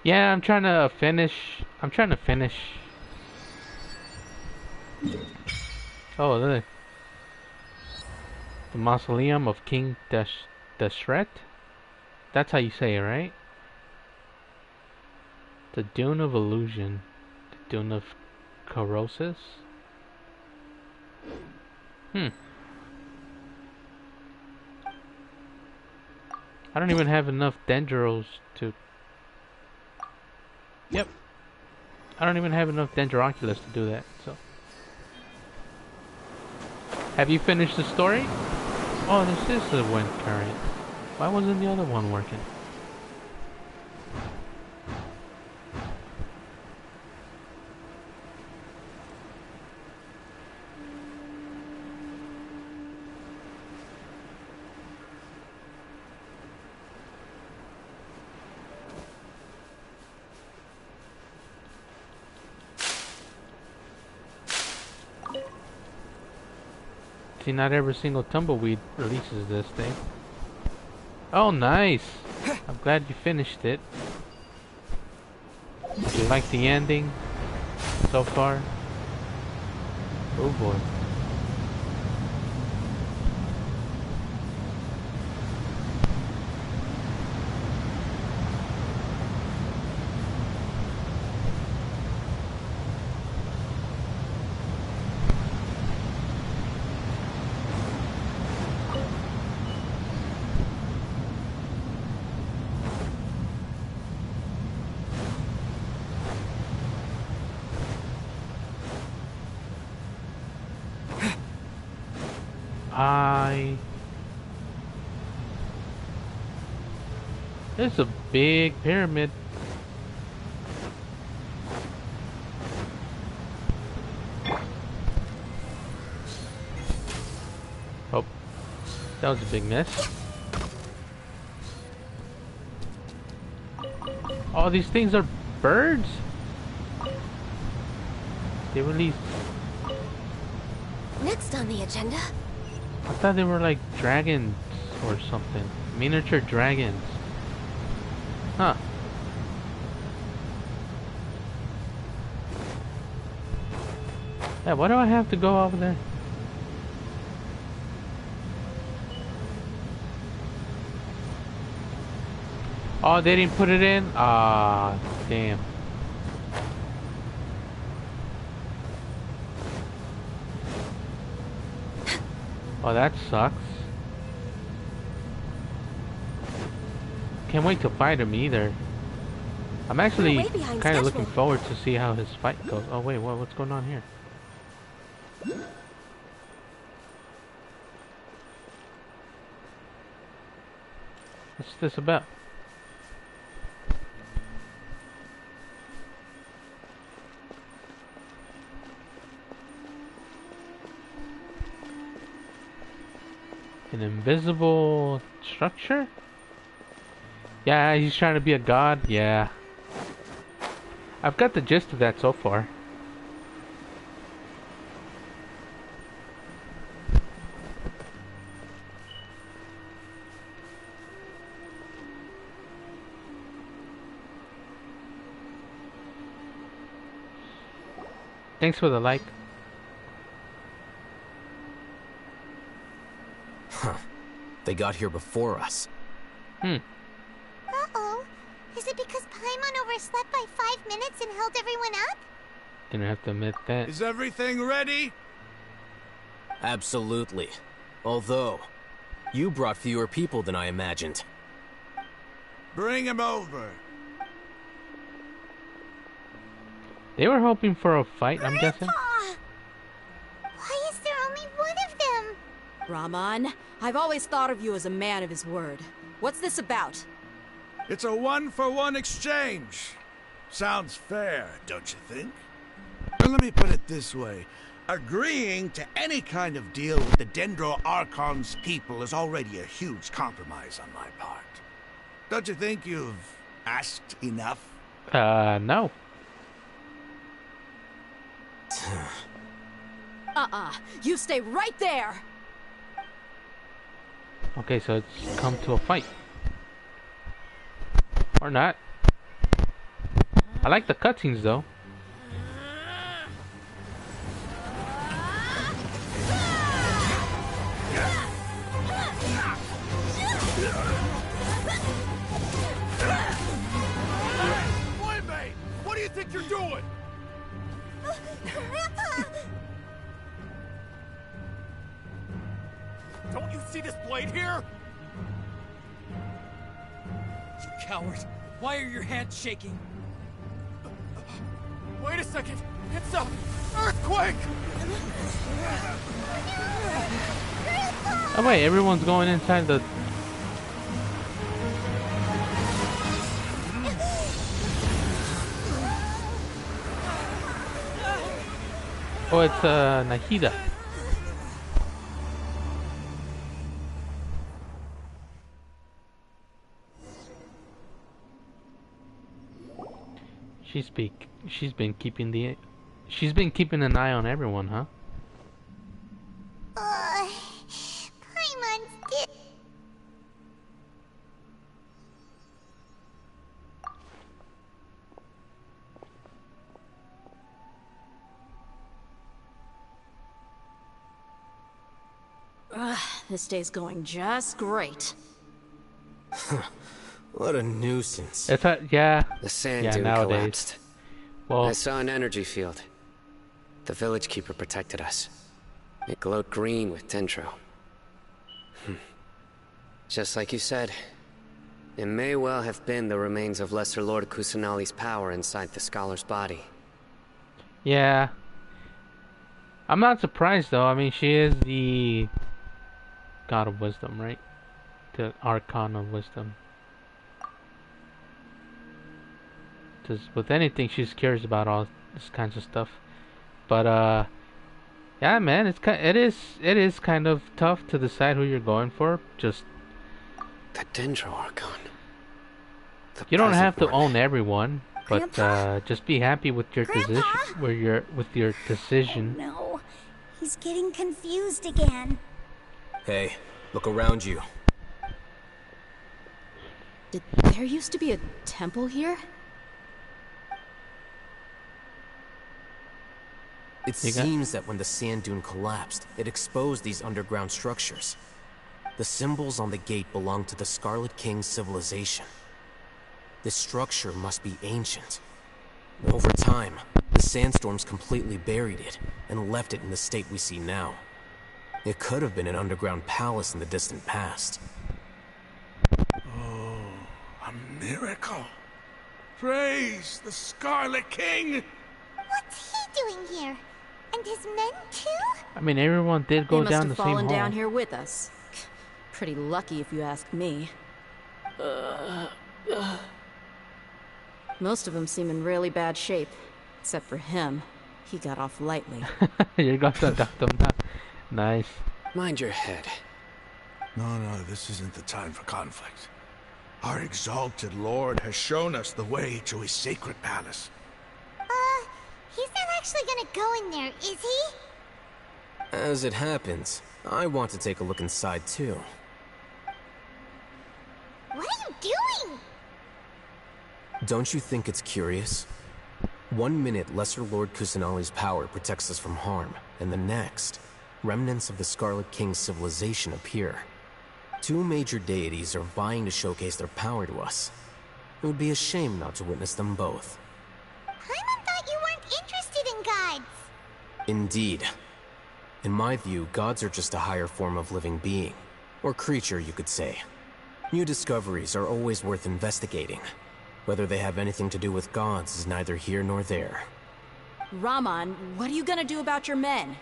Yeah, I'm trying to finish. Oh, look. The Mausoleum of King Dashret? That's how you say it, right? The Dune of Illusion. The Dune of Corrosis? I don't even have enough dendros to... Yep. I don't even have enough Dendroculus to do that, so... Have you finished the story? Oh, this is the wind current. Why wasn't the other one working? See, not every single tumbleweed releases this thing. Oh, nice! I'm glad you finished it. Did you like the ending so far? Oh boy. It's a big pyramid. Oh, that was a big mess. Oh, these things are birds? They release... Next on the agenda. I thought they were like dragons or something. Miniature dragons. Huh. Yeah, why do I have to go over there? Oh, they didn't put it in? Ah, damn. Oh, that sucks. Can't wait to fight him either. I'm actually kind of looking forward to see how his fight goes. Oh wait, what's going on here? What's this about? An invisible structure? Yeah, he's trying to be a god. Yeah. I've got the gist of that so far. Thanks for the like. Huh. They got here before us. Uh-oh. Is it because Paimon overslept by 5 minutes and held everyone up? Gonna have to admit that. Is everything ready? Absolutely. Although, you brought fewer people than I imagined. Bring him over. They were hoping for a fight, I'm guessing. Why is there only one of them? Rahman, I've always thought of you as a man of his word. What's this about? It's a one-for-one exchange. Sounds fair, don't you think? And let me put it this way. Agreeing to any kind of deal with the Dendro Archon's people is already a huge compromise on my part. Don't you think you've asked enough? No. You stay right there! Okay, so it's come to a fight. Or not. I like the cutscenes though. Boy, mate! What do you think you're doing? Grandpa! Don't you see this blade here? You coward! Why are your hands shaking? Wait a second! It's a earthquake! Oh wait, everyone's going inside the... Oh, it's Nahida. She's been keeping an eye on everyone, huh? Paimon's dead. This day's going just great. What a nuisance. It's yeah. The sand yeah, dune nowadays. collapsed. Well, I saw an energy field. The village keeper protected us. It glowed green with dendro. Just like you said, it may well have been the remains of Lesser Lord Kusanali's power inside the scholar's body. yeah. I'm not surprised though. I mean, she is the god of wisdom, right? The archon of wisdom. Because with anything, she's curious about all this kinds of stuff. But yeah, man, it is kind of tough to decide who you're going for. Just the Dendro Archon. You don't have to own everyone, but just be happy with your decision. With your decision. Oh, no, he's getting confused again. Hey, look around you. Did there used to be a temple here? It seems that when the sand dune collapsed, it exposed these underground structures. The symbols on the gate belong to the Scarlet King's civilization. This structure must be ancient. Over time, the sandstorms completely buried it and left it in the state we see now. It could have been an underground palace in the distant past. Oh, a miracle. Praise the Scarlet King! What's he doing here? And his men too? I mean, everyone did go They down must the have same fallen hall. down here with us. Pretty lucky if you ask me. Most of them seem in really bad shape. Except for him. He got off lightly. You got to duck them now. Nice. Mind your head. No, this isn't the time for conflict. Our exalted lord has shown us the way to his sacred palace. He's not actually gonna go in there, is he? As it happens, I want to take a look inside too. What are you doing? Don't you think it's curious? 1 minute, Lesser Lord Kusanali's power protects us from harm, and the next, remnants of the Scarlet King's civilization appear. 2 major deities are vying to showcase their power to us. It would be a shame not to witness them both. Paimon thought you weren't interested in gods. Indeed. In my view, gods are just a higher form of living being. Or creature, you could say. New discoveries are always worth investigating. Whether they have anything to do with gods is neither here nor there. Raman, what are you gonna do about your men?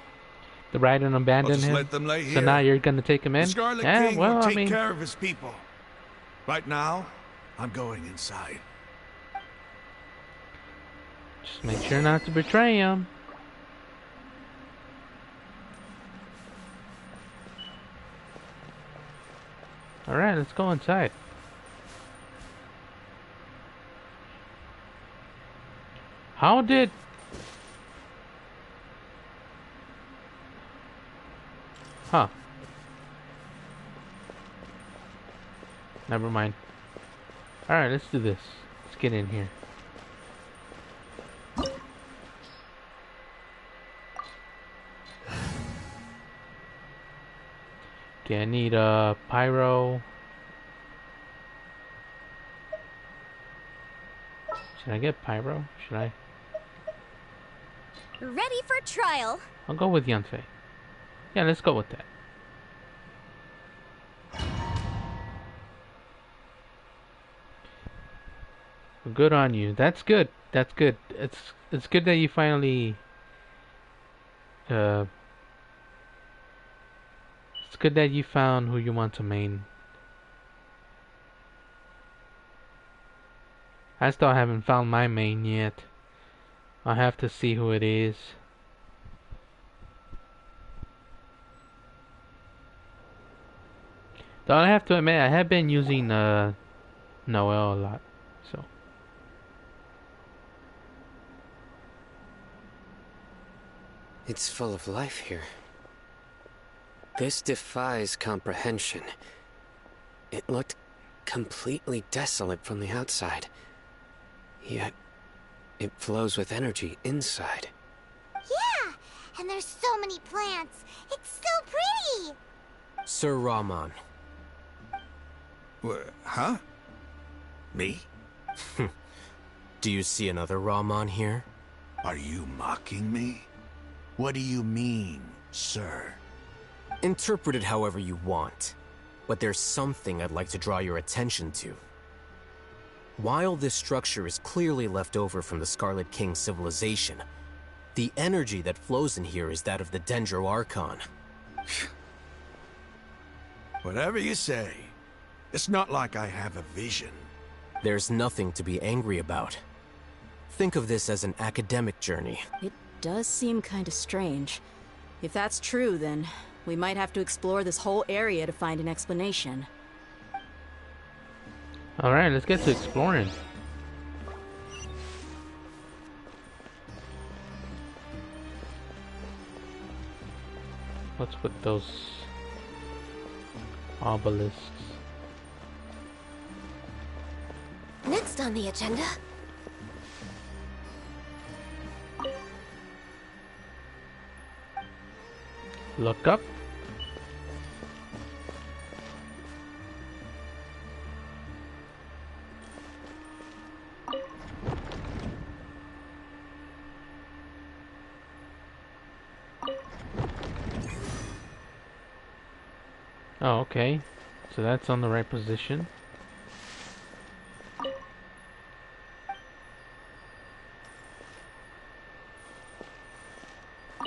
The Raiden abandoned him. Let them lay So here. now you're gonna take him in? The Scarlet Yeah, King well, will I take mean, care of his people. Right now, I'm going inside. just make sure not to betray him. Alright, let's go inside. How did... Huh. Never mind. Alright, let's do this. Let's get in here. Okay, I need a pyro. Should I get pyro? Should I? Ready for trial. I'll go with Yunfei. Yeah, let's go with that. Good on you. That's good. That's good. It's good that you finally it's good that you found who you want to main. I still haven't found my main yet. I'll have to see who it is. Though I have to admit, I have been using Noel a lot, so. It's full of life here. This defies comprehension. It looked completely desolate from the outside. Yet, it flows with energy inside. Yeah, and there's so many plants. It's so pretty. Sir Raman. Huh? Me? Do you see another Raman here? Are you mocking me? What do you mean, sir? Interpret it however you want, but there's something I'd like to draw your attention to. While this structure is clearly left over from the Scarlet King's civilization, the energy that flows in here is that of the Dendro Archon. Whatever you say. It's not like I have a vision. There's nothing to be angry about. Think of this as an academic journey. It does seem kinda strange. If that's true, then we might have to explore this whole area to find an explanation. Alright, let's get to exploring. What's with those obelisks? Next on the agenda. Look up. Oh, okay. So that's on the right position.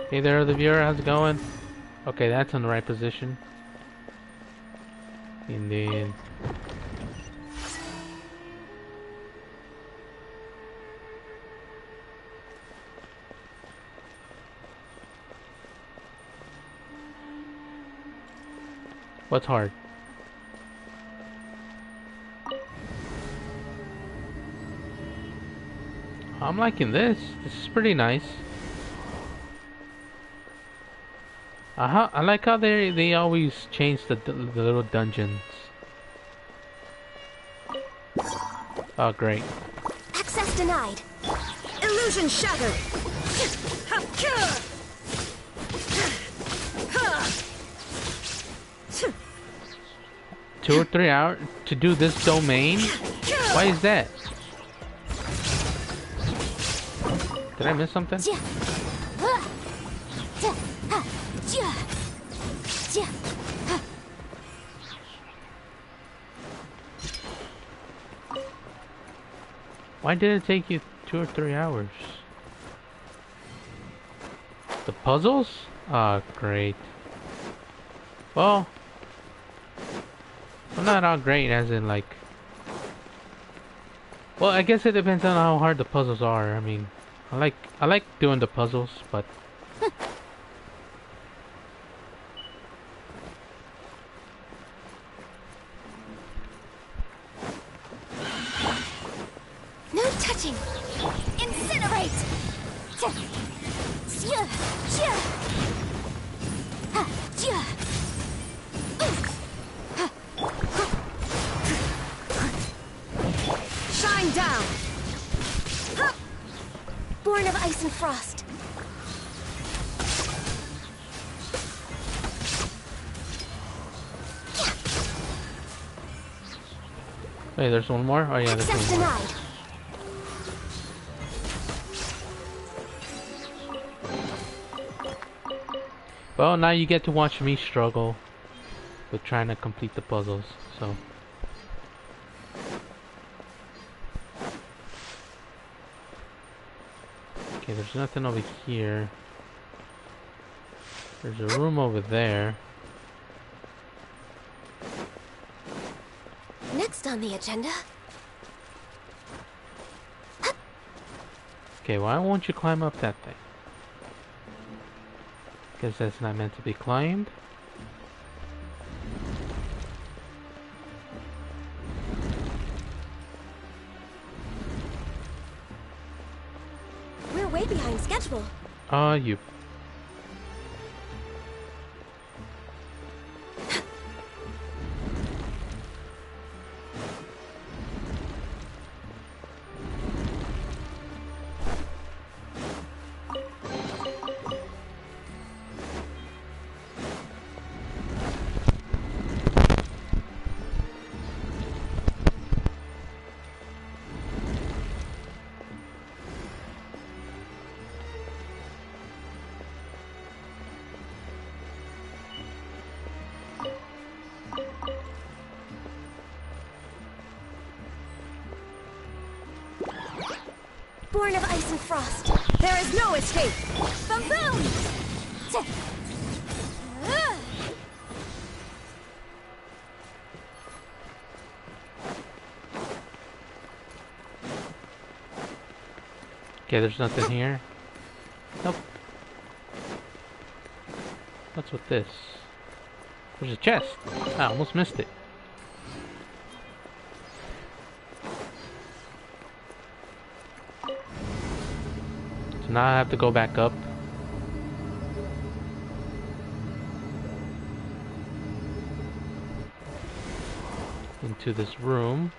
Hey there, the viewer. How's it going? Okay, that's in the right position. And then... what's hard? I'm liking this. This is pretty nice. I like how they always change the little dungeons. Oh, great. Access denied. Illusion shattered. 2 or 3 hours to do this domain? Why is that? Did I miss something? Why did it take you 2 or 3 hours? The puzzles? Ah, great. Well, I'm not all great as in like... well, I guess it depends on how hard the puzzles are. I mean, I like doing the puzzles, but... No touching. Incinerate. Shine down. Born of ice and frost. Wait, there's one more? Oh yeah, there's Access one more. denied. Well, now you get to watch me struggle with trying to complete the puzzles, so... okay, there's nothing over here. There's a room over there. Next on the agenda. Okay, why won't you climb up that thing? Guess that's not meant to be climbed. We're way behind schedule. You... Born of ice and frost. There is no escape. Boom! okay, there's nothing here. Nope. What's with this? There's a chest. I almost missed it. So now I have to go back up. Into this room.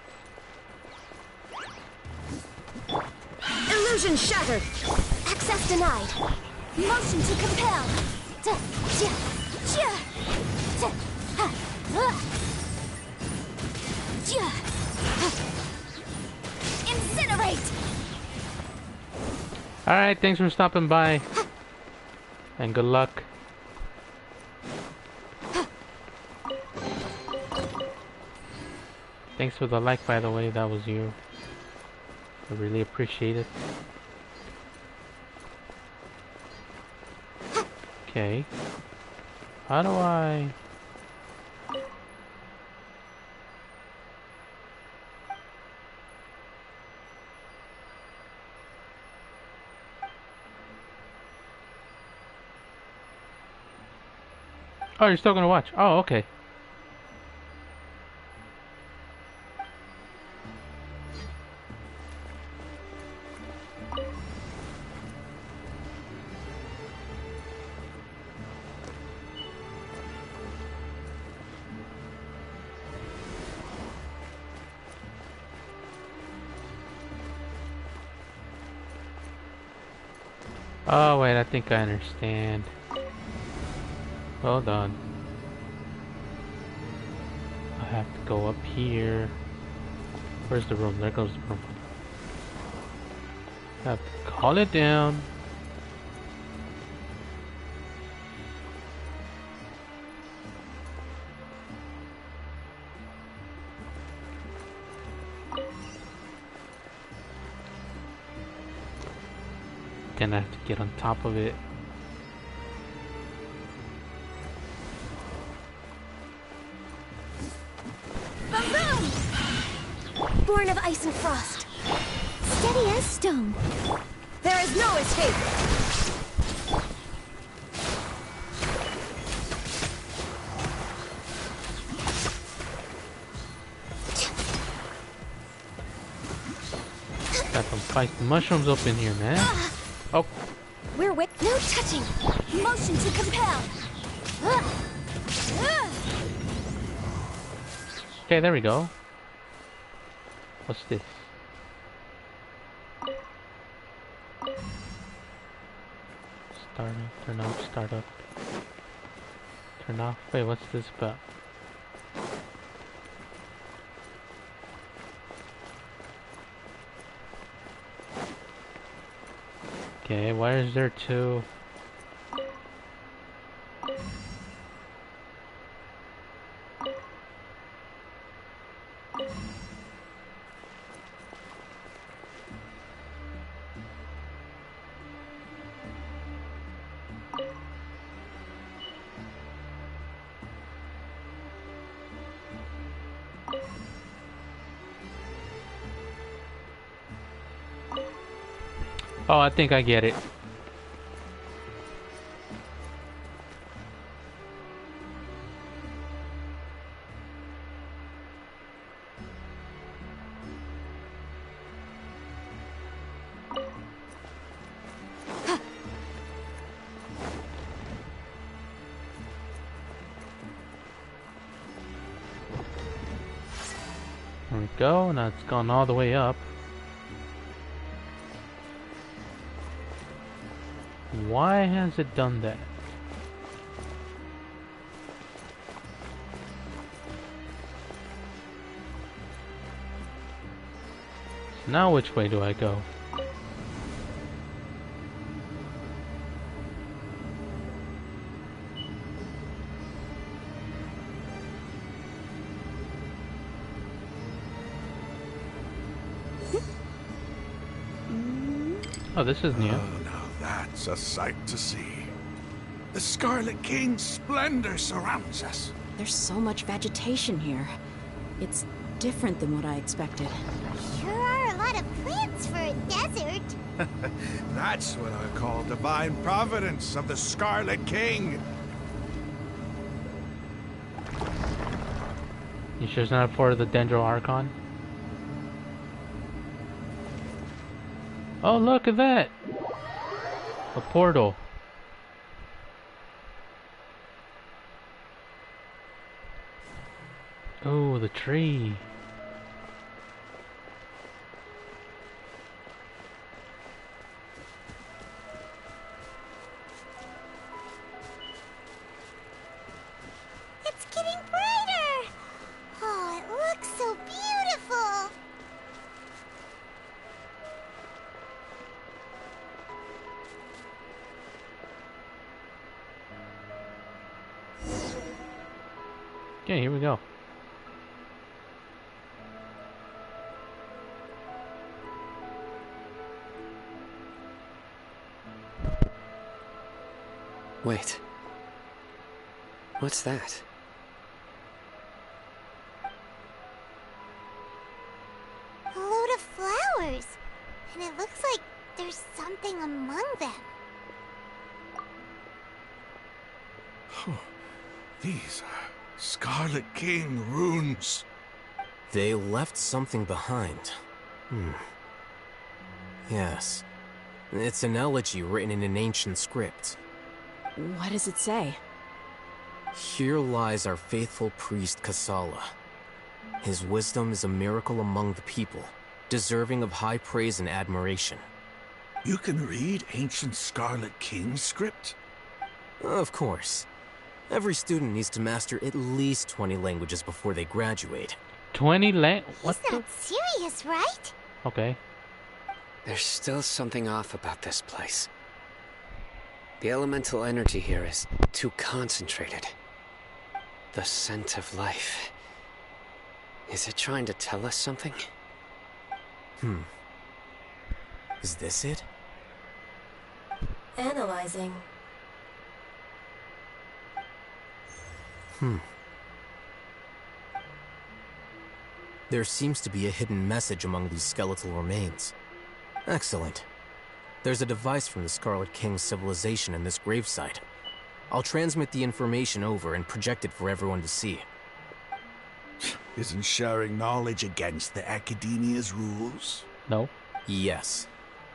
Illusion shattered. Access denied. Motion to compel. Incinerate. Alright, thanks for stopping by. And good luck. Thanks for the like, by the way. That was you. I really appreciate it. Okay. How do I... Oh, you're still gonna watch. Oh, okay. Oh, wait, I think I understand. Hold on. I have to go up here. Where's the room? There goes the room. I have to call it down. Then I have to get on top of it. Born of ice and frost, steady as stone. There is no escape. Got some spicy mushrooms up in here, man. Oh. We're with no touching. Motion to compel. Okay, there we go. What's this? Start up, turn off, start up. Turn off. Wait, what's this about? Okay, why is there two? Oh, I think I get it. There we go. Now it's gone all the way up. Why has it done that? So now which way do I go? Oh, this is new. Oh, now that's a sight to see. The Scarlet King's splendor surrounds us. There's so much vegetation here. It's different than what I expected. Sure are a lot of plants for a desert. That's what I call divine providence of the Scarlet King. You sure it's not for the Dendro Archon? Oh, look at that! A portal. Oh, the tree. It's getting brighter. Oh, it looks so beautiful. Okay, here we go. Wait. What's that? A load of flowers. And it looks like there's something among them. These are Scarlet King runes. They left something behind. Yes. It's an elegy written in an ancient script. What does it say? Here lies our faithful priest Kasala. His wisdom is a miracle among the people, deserving of high praise and admiration. You can read ancient Scarlet King script? Of course. Every student needs to master at least 20 languages before they graduate. 20 what? He's not serious, right? Okay. There's still something off about this place. The elemental energy here is too concentrated. The scent of life. Is it trying to tell us something? Is this it? Analyzing. There seems to be a hidden message among these skeletal remains. Excellent. There's a device from the Scarlet King's civilization in this gravesite. I'll transmit the information over and project it for everyone to see. Isn't sharing knowledge against the Academia's rules? No. Yes.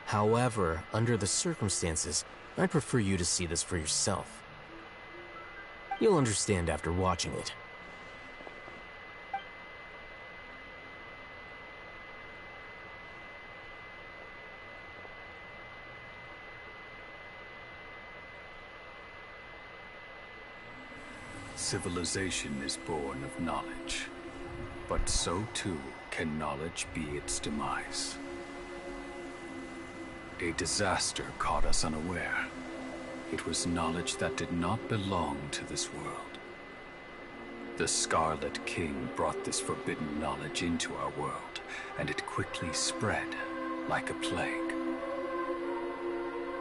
However, under the circumstances, I'd prefer you to see this for yourself. You'll understand after watching it. Civilization is born of knowledge, but so too can knowledge be its demise. A disaster caught us unaware. It was knowledge that did not belong to this world. The Scarlet King brought this forbidden knowledge into our world, and it quickly spread like a plague.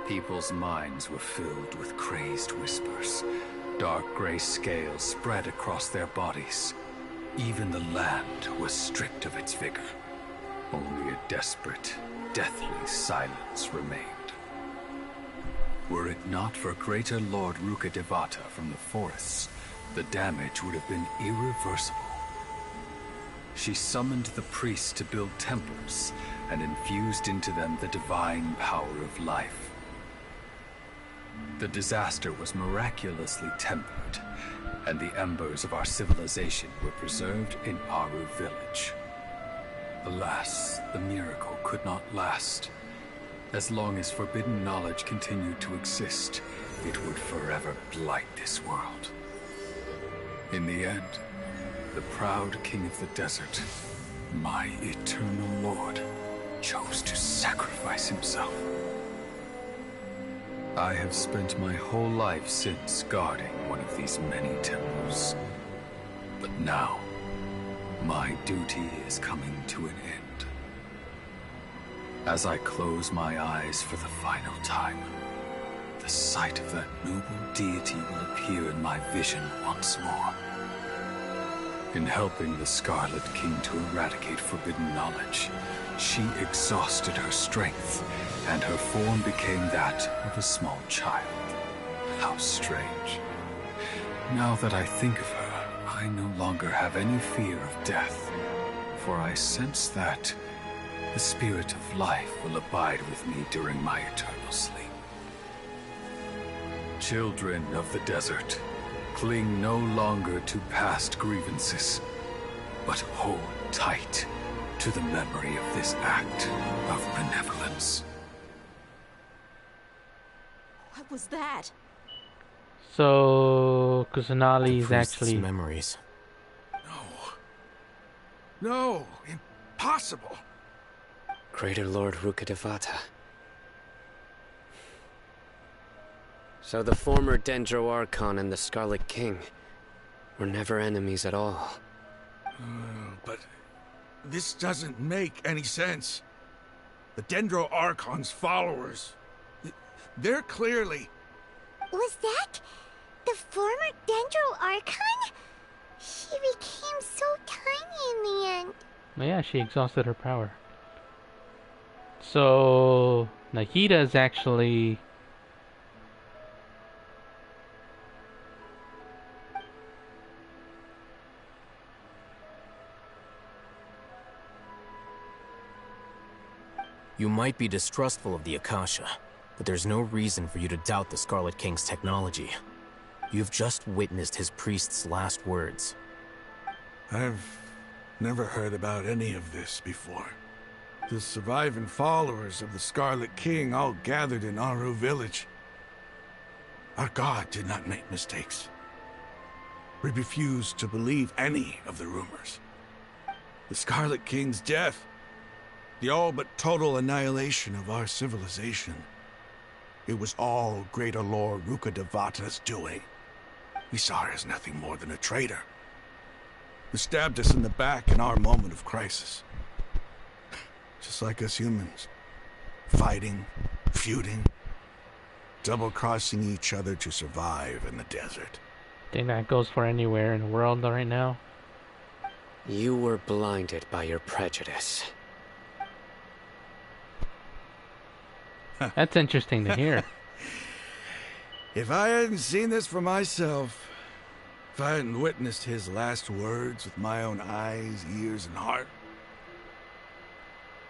People's minds were filled with crazed whispers. Dark gray scales spread across their bodies. Even the land was stripped of its vigor. Only a desperate, deathly silence remained. Were it not for greater Lord Rukkhadevata from the forests, the damage would have been irreversible. She summoned the priests to build temples and infused into them the divine power of life. The disaster was miraculously tempered, and the embers of our civilization were preserved in Aru village. Alas, the miracle could not last. As long as forbidden knowledge continued to exist, it would forever blight this world. In the end, the proud king of the desert, my eternal lord, chose to sacrifice himself. I have spent my whole life since guarding one of these many temples. But now, my duty is coming to an end. As I close my eyes for the final time, the sight of that noble deity will appear in my vision once more. In helping the Scarlet King to eradicate forbidden knowledge, she exhausted her strength, and her form became that of a small child. How strange. Now that I think of her, I no longer have any fear of death, for I sense that the spirit of life will abide with me during my eternal sleep. Children of the desert, cling no longer to past grievances, but hold tight to the memory of this act of benevolence. What was that? So Kusanali is actually memories. No, impossible. Greater Lord Rukkhadevata. So the former Dendro Archon and the Scarlet King were never enemies at all. But this doesn't make any sense. The Dendro Archon's followers, they're clearly... Was that the former Dendro Archon? She became so tiny in the end. Oh yeah, she exhausted her power. So Nahida is actually You might be distrustful of the Akasha, but there's no reason for you to doubt the Scarlet King's technology. You've just witnessed his priest's last words. I've never heard about any of this before. The surviving followers of the Scarlet King all gathered in Aru village. Our god did not make mistakes. We refused to believe any of the rumors. The Scarlet King's death, the all but total annihilation of our civilization, it was all Greater Lord Rukkhadevata's doing. We saw her as nothing more than a traitor, who stabbed us in the back in our moment of crisis. Just like us humans. Fighting, feuding, double-crossing each other to survive in the desert. Think that goes for anywhere in the world right now. You were blinded by your prejudice. That's interesting to hear. If I hadn't seen this for myself, if I hadn't witnessed his last words with my own eyes, ears, and heart,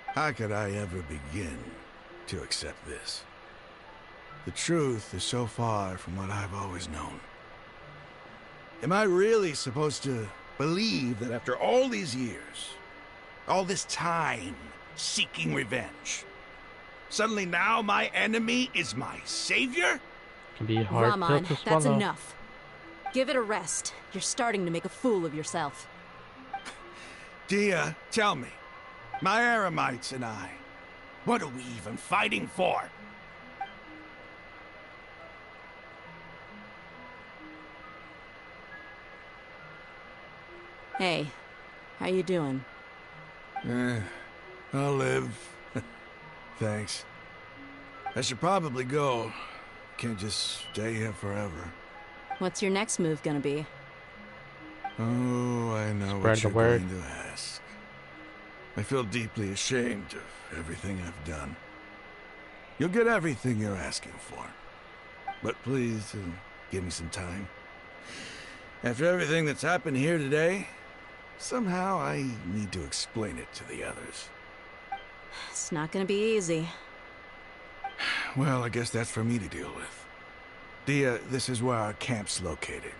how could I ever begin to accept this? The truth is so far from what I've always known. Am I really supposed to believe that after all these years, all this time seeking revenge, suddenly now my enemy is my savior? Can be hard Rahman, pill to that's swallow. enough. Give it a rest. You're starting to make a fool of yourself. Dia, tell me, my Eremites and I, what are we even fighting for? Hey, how you doing? I'll live. Thanks. I should probably go. Can't just stay here forever. What's your next move gonna be? Oh, I know Spread what the you're word. going to ask. I feel deeply ashamed of everything I've done. You'll get everything you're asking for. But please, give me some time. After everything that's happened here today, somehow I need to explain it to the others. It's not gonna be easy. Well, I guess that's for me to deal with. Dia, this is where our camp's located.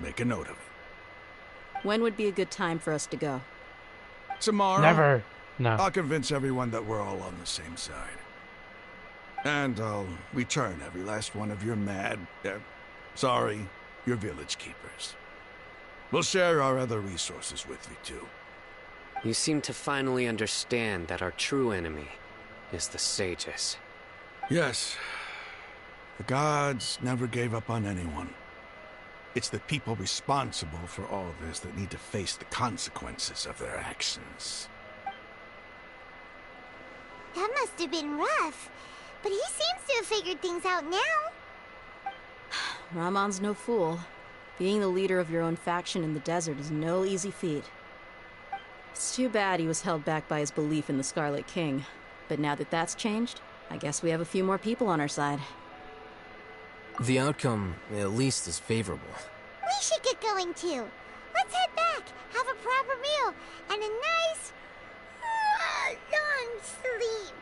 Make a note of it. When would be a good time for us to go? Tomorrow? Never. No. I'll convince everyone that we're all on the same side. And I'll return every last one of your your village keepers. We'll share our other resources with you, too. You seem to finally understand that our true enemy is the sages. Yes. The gods never gave up on anyone. It's the people responsible for all this that need to face the consequences of their actions. That must have been rough, but he seems to have figured things out now. Rahman's no fool. Being the leader of your own faction in the desert is no easy feat. It's too bad he was held back by his belief in the Scarlet King. But now that that's changed, I guess we have a few more people on our side. The outcome, at least, is favorable. We should get going too. Let's head back, have a proper meal, and a nice, long sleep.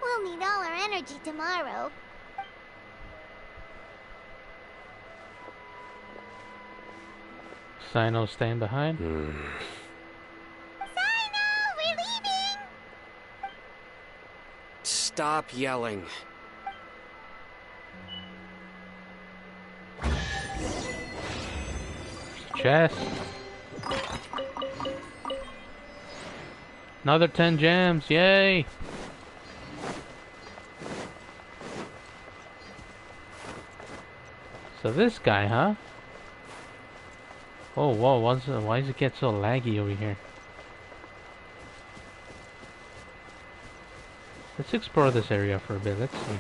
We'll need all our energy tomorrow. Sino staying behind? Sino, we're leaving! Stop yelling. Chest. Another 10 gems, yay! So this guy, huh? Oh, whoa, why does it get so laggy over here? Let's explore this area for a bit, let's see.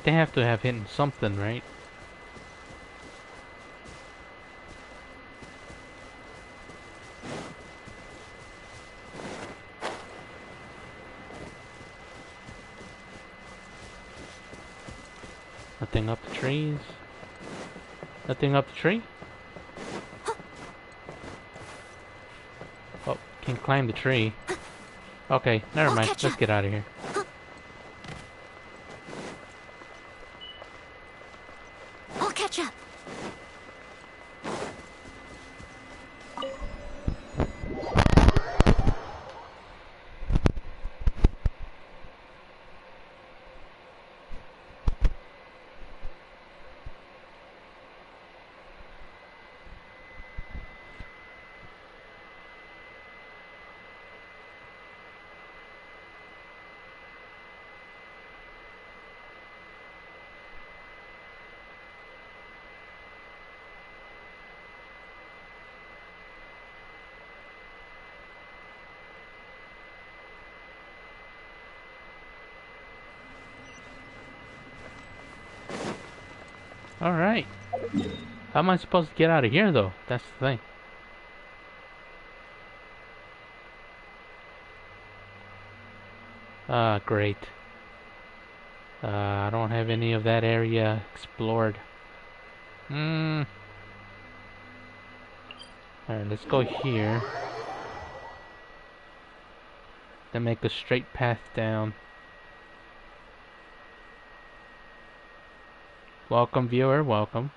They have to have hidden something, right? Nothing up the trees. Nothing up the tree. Oh, can climb the tree. Okay, never mind. Let's get out of here. I'll catch up. Alright. How am I supposed to get out of here, though? That's the thing. Ah, great. I don't have any of that area explored. Alright, let's go here. Then make a straight path down. Welcome, viewer, welcome.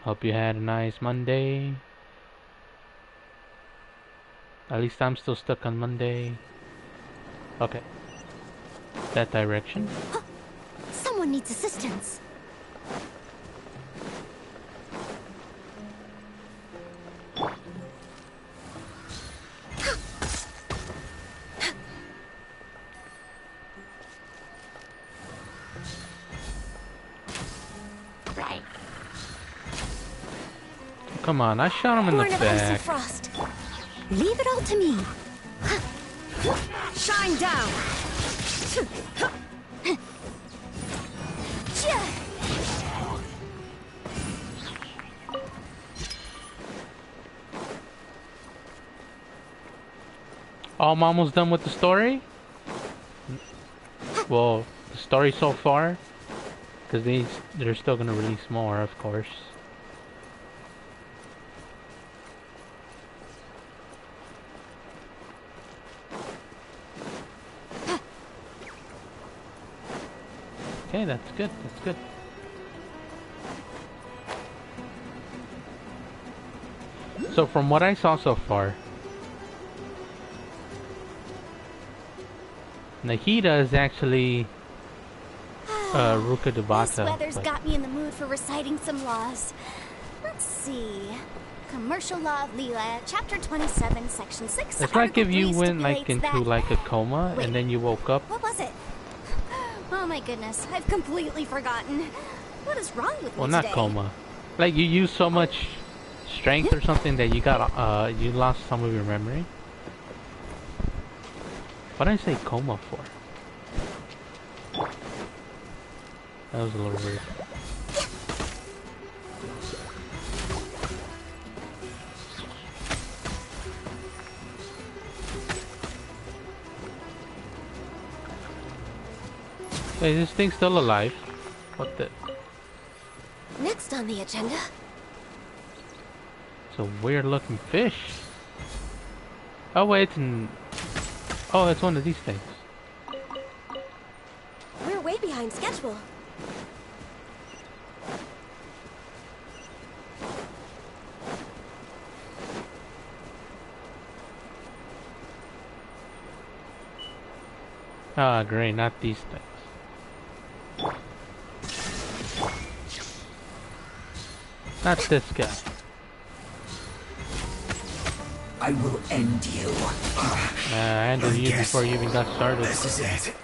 Hope you had a nice Monday. At least I'm still stuck on Monday. Okay. That direction. Someone needs assistance. Come on, I shot him in the Born of ice and back. frost. Leave it all to me. Shine down. Oh, I'm almost done with the story? Well, the story so far? Because they're still going to release more, of course. Okay, that's good, that's good. So from what I saw so far, Nahida is actually Ruka This Debata. weather's got me in the mood for reciting some laws. Let's see. Commercial Law of Leela, Chapter 27, Section 6. It's like if you Article 3 went like stipulates into that... like a coma Wait, and then you woke up. what was it? Oh my goodness, I've completely forgotten. What is wrong with Well, me not today? coma. Like you used so much strength or something that you got you lost some of your memory. What did I say coma for? That was a little weird. Hey, this thing's still alive. What the? Next on the agenda. It's a weird looking fish. Oh wait, oh, it's one of these things. We're way behind schedule. Ah, great, not these things. Not this guy. I will end you. I ended you before you even got started. This is it.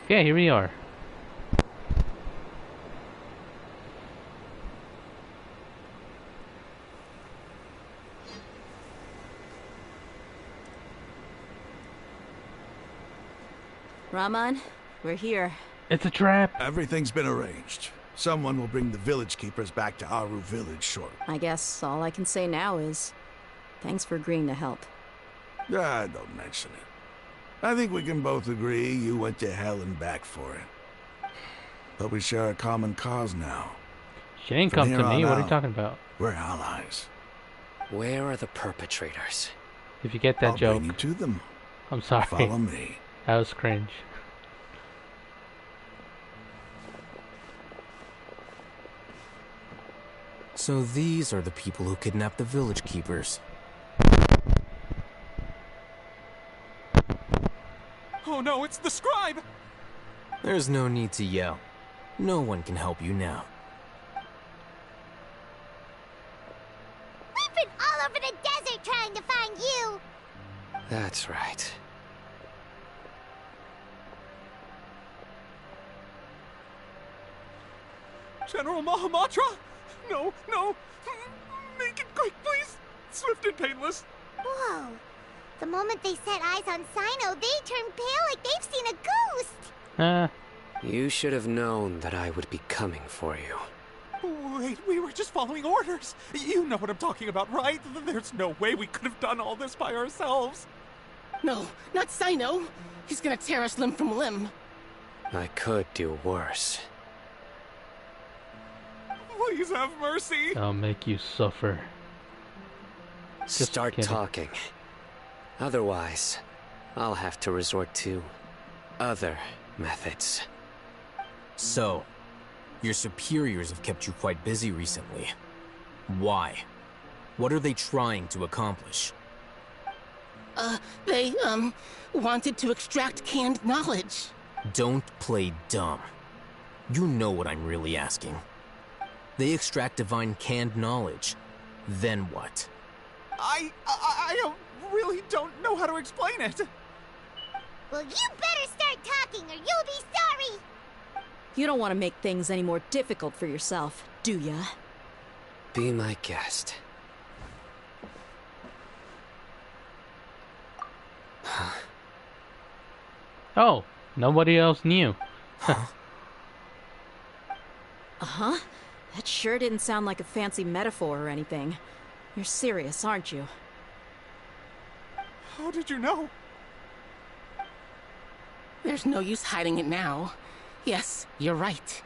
Yeah, here we are. Raman, we're here. It's a trap. Everything's been arranged. Someone will bring the village keepers back to Aru village shortly. I guess all I can say now is thanks for agreeing to help. Ah, don't mention it. I think we can both agree you went to hell and back for it. But we share a common cause now. She ain't come to me. What are you talking about? We're allies. Where are the perpetrators? If you get that I'll joke, bring you to them. I'm sorry. Follow me. That was cringe. So these are the people who kidnapped the village keepers. Oh no, it's the scribe! There's no need to yell. No one can help you now. We've been all over the desert trying to find you! That's right. General Mahamatra? No, no! Make it quick, please! Swift and painless! Whoa. The moment they set eyes on Sino, they turn pale like they've seen a ghost! You should have known that I would be coming for you. Wait, we were just following orders. You know what I'm talking about, right? There's no way we could have done all this by ourselves. No, not Sino. He's gonna tear us limb from limb. I could do worse. Please have mercy. I'll make you suffer. Just Start kidding. talking. Otherwise, I'll have to resort to other methods. So, your superiors have kept you quite busy recently. Why? What are they trying to accomplish? They, wanted to extract canned knowledge. Don't play dumb. You know what I'm really asking. They extract divine canned knowledge. Then what? I really don't know how to explain it. Well, you better start talking or you'll be sorry! You don't want to make things any more difficult for yourself, do ya? Be my guest. Oh, nobody else knew. Uh-huh. That sure didn't sound like a fancy metaphor or anything. You're serious, aren't you? How did you know? There's no use hiding it now. Yes, you're right.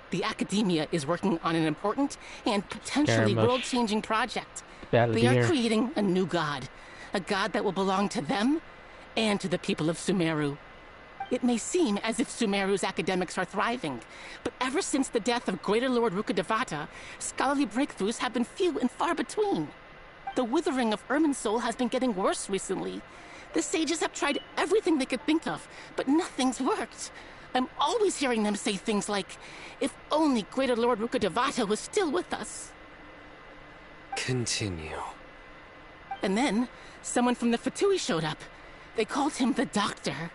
The Academia is working on an important and potentially world-changing project. They are creating a new god. A god that will belong to them and to the people of Sumeru. It may seem as if Sumeru's academics are thriving, but ever since the death of Greater Lord Rukkhadevata, scholarly breakthroughs have been few and far between. The withering of Irminsul has been getting worse recently. The sages have tried everything they could think of, but nothing's worked. I'm always hearing them say things like, if only Greater Lord Rukkhadevata was still with us. Continue. And then, someone from the Fatui showed up. They called him the Doctor.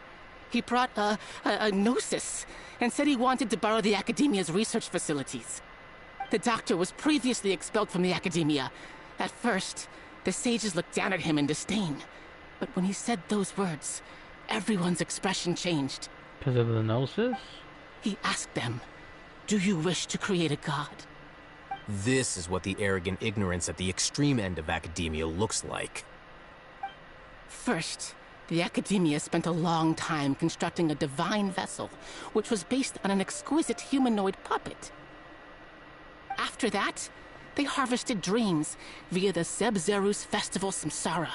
He brought a gnosis and said he wanted to borrow the Academia's research facilities. The Doctor was previously expelled from the Academia. At first, the sages looked down at him in disdain. But when he said those words, everyone's expression changed. Because of the gnosis? He asked them, do you wish to create a god? This is what the arrogant ignorance at the extreme end of academia looks like. First, the Academia spent a long time constructing a divine vessel, which was based on an exquisite humanoid puppet. After that, they harvested dreams via the Zeb-Zerus Festival Samsara,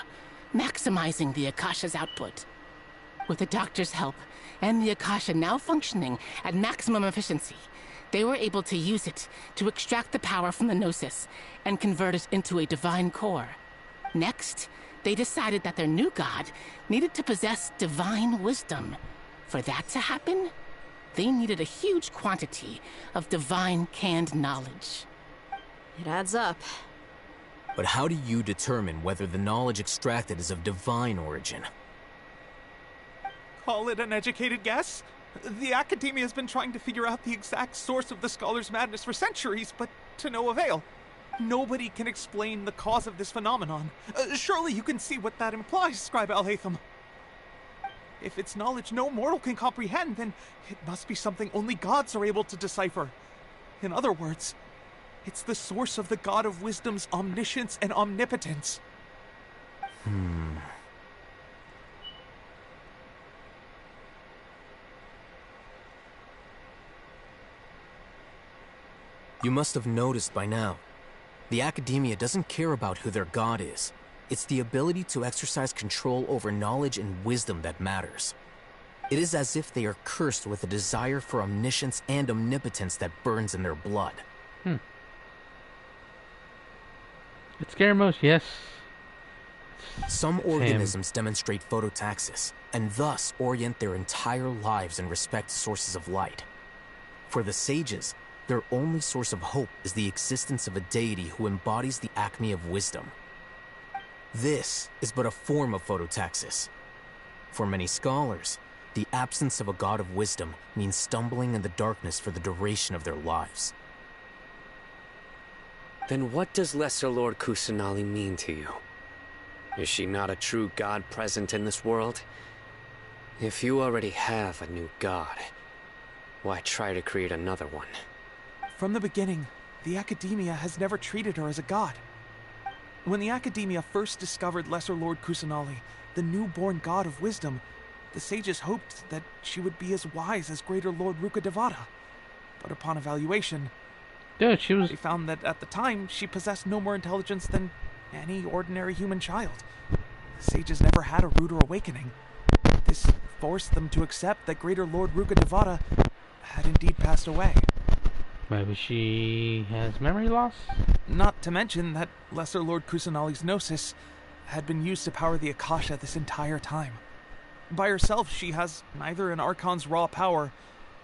maximizing the Akasha's output. With the Doctor's help, and the Akasha now functioning at maximum efficiency, they were able to use it to extract the power from the Gnosis and convert it into a divine core. Next, they decided that their new god needed to possess divine wisdom. For that to happen, they needed a huge quantity of divine canned knowledge. It adds up. But how do you determine whether the knowledge extracted is of divine origin? Call it an educated guess? The Academia has been trying to figure out the exact source of the Scholar's madness for centuries, but to no avail. Nobody can explain the cause of this phenomenon. Surely you can see what that implies, Scribe Al-Haytham. If it's knowledge no mortal can comprehend, then it must be something only gods are able to decipher. In other words, it's the source of the God of Wisdom's omniscience and omnipotence. You must have noticed by now. The Academia doesn't care about who their god is. It's the ability to exercise control over knowledge and wisdom that matters. It is as if they are cursed with a desire for omniscience and omnipotence that burns in their blood. It's Scaramouche, yes. Some organisms demonstrate phototaxis, and thus orient their entire lives and respect sources of light. For the sages, their only source of hope is the existence of a deity who embodies the acme of wisdom. This is but a form of phototaxis. For many scholars, the absence of a god of wisdom means stumbling in the darkness for the duration of their lives. Then what does Lesser Lord Kusanali mean to you? Is she not a true god present in this world? If you already have a new god, why try to create another one? From the beginning, the Academia has never treated her as a god. When the Academia first discovered Lesser Lord Kusanali, the newborn god of wisdom, the sages hoped that she would be as wise as Greater Lord Rukkhadevata. But upon evaluation, they found that at the time, she possessed no more intelligence than any ordinary human child. The sages never had a ruder awakening. This forced them to accept that Greater Lord Rukkhadevata had indeed passed away. Maybe she has memory loss? Not to mention that Lesser Lord Kusanali's gnosis had been used to power the Akasha this entire time. By herself, she has neither an Archon's raw power,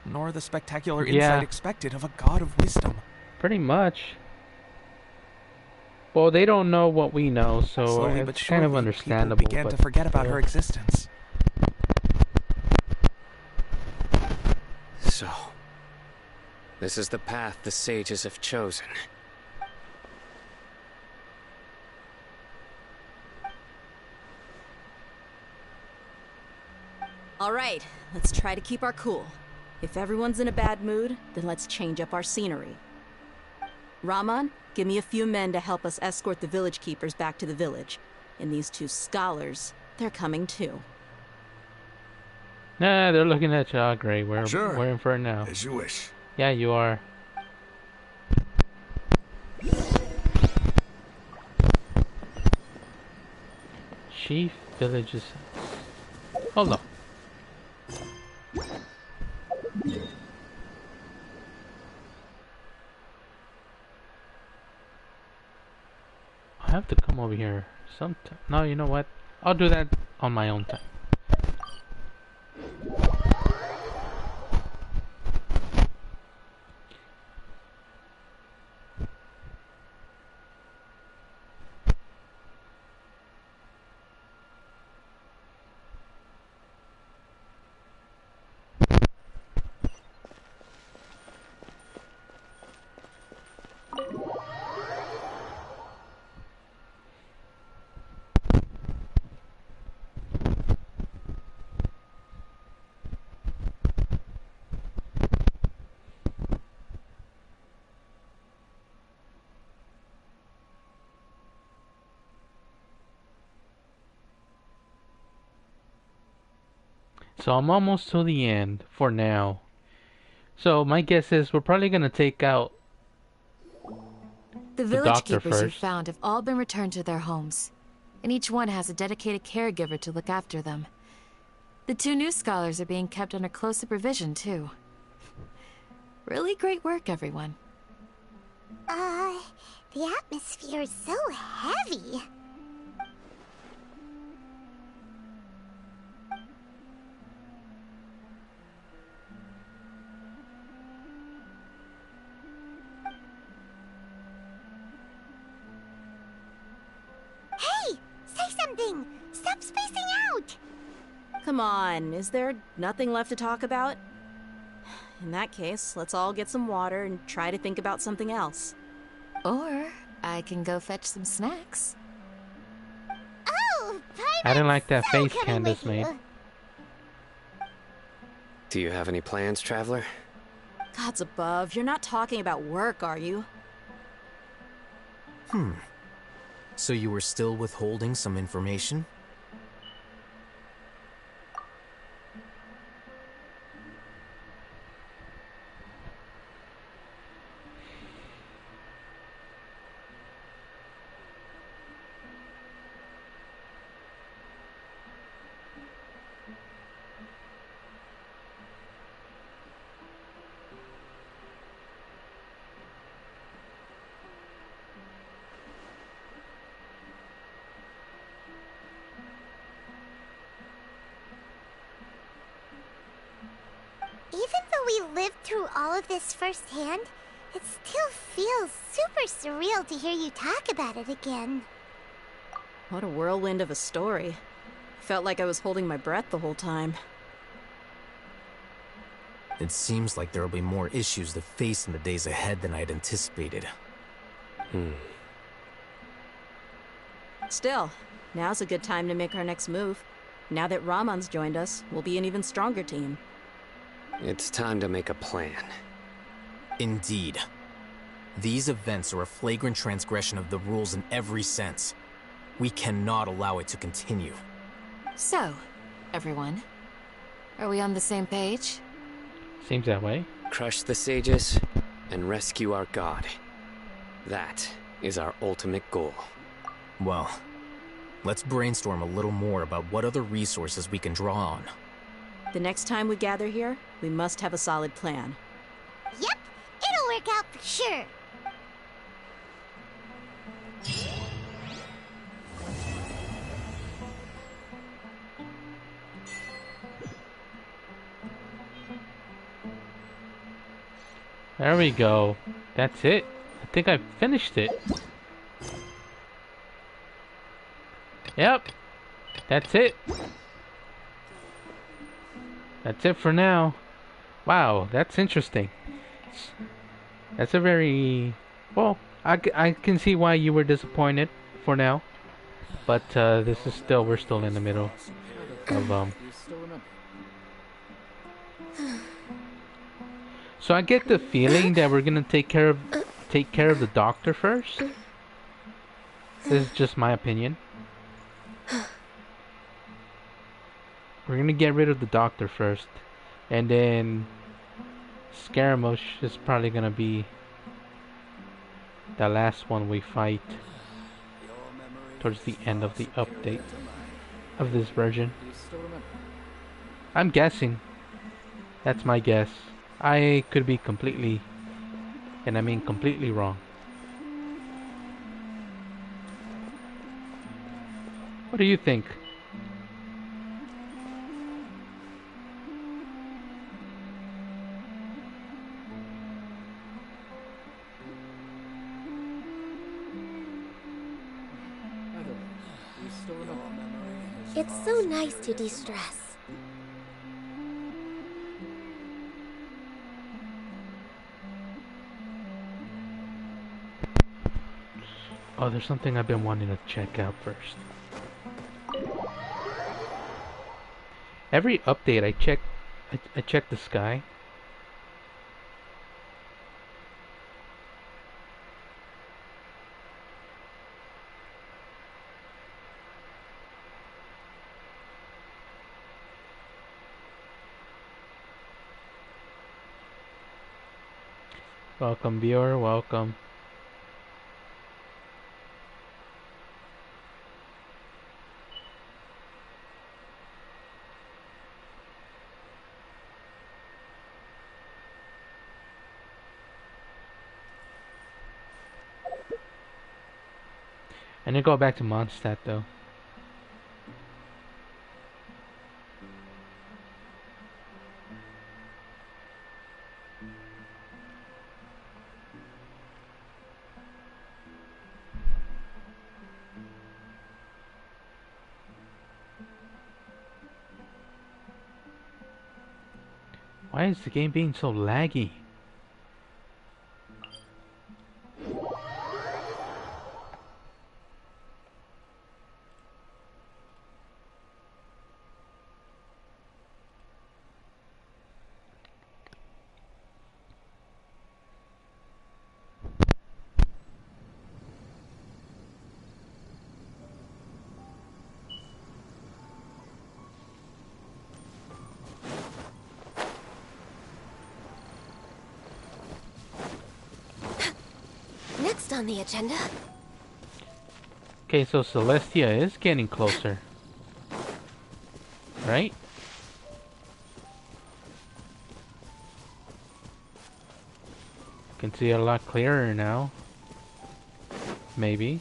nor the spectacular insight expected of a god of wisdom. Pretty much. Well, they don't know what we know, so Slowly but it's surely, kind of understandable. People began to forget about her existence. So, this is the path the sages have chosen. All right, let's try to keep our cool. If everyone's in a bad mood, then let's change up our scenery. Rahman, give me a few men to help us escort the village keepers back to the village. And these two scholars, they're coming too. Nah, they're looking at you. Great, we're in for it now. As you wish. Yeah, you are. Chief villages. Hold on. I have to come over here sometime. No, you know what? I'll do that on my own time. So I'm almost to the end for now. So my guess is we're probably gonna take out the village keepers you first. found have all been returned to their homes, and each one has a dedicated caregiver to look after them. The two new scholars are being kept under close supervision too. Really great work, everyone. The atmosphere is so heavy. Hey! Say something! Stop spacing out! Come on, is there nothing left to talk about? In that case, let's all get some water and try to think about something else. Or I can go fetch some snacks. Oh, I didn't like that so face coming Candace with you. made. Do you have any plans, traveler? Gods above, you're not talking about work, are you? So you were still withholding some information? Even though we lived through all of this firsthand, it still feels super surreal to hear you talk about it again. What a whirlwind of a story. Felt like I was holding my breath the whole time. It seems like there will be more issues to face in the days ahead than I had anticipated. Still, now's a good time to make our next move. Now that Ramon's joined us, we'll be an even stronger team. It's time to make a plan. Indeed. These events are a flagrant transgression of the rules in every sense. We cannot allow it to continue. So, everyone, are we on the same page? Seems that way. Crush the sages and rescue our god. That is our ultimate goal. Well, let's brainstorm a little more about what other resources we can draw on. The next time we gather here, we must have a solid plan. Yep, it'll work out for sure. There we go. That's it. I think I finished it. Yep. That's it. That's it for now. Wow, that's interesting. That's a very... Well, I can see why you were disappointed for now. But this is still... We're still in the middle of... So I get the feeling that we're gonna take care of the doctor first. This is just my opinion. We're gonna get rid of the doctor first, and then Scaramouche is probably gonna be the last one we fight towards the end of the update of this version. I'm guessing. That's my guess. I could be completely, and I mean completely wrong. What do you think? It's so nice to de-stress. Oh, there's something I've been wanting to check out first. Every update I check the sky. Welcome, viewer, welcome. And then go back to Mondstadt though. Why is the game being so laggy? Next on the agenda. Okay, so Celestia is getting closer. Right? Can see it a lot clearer now. Maybe.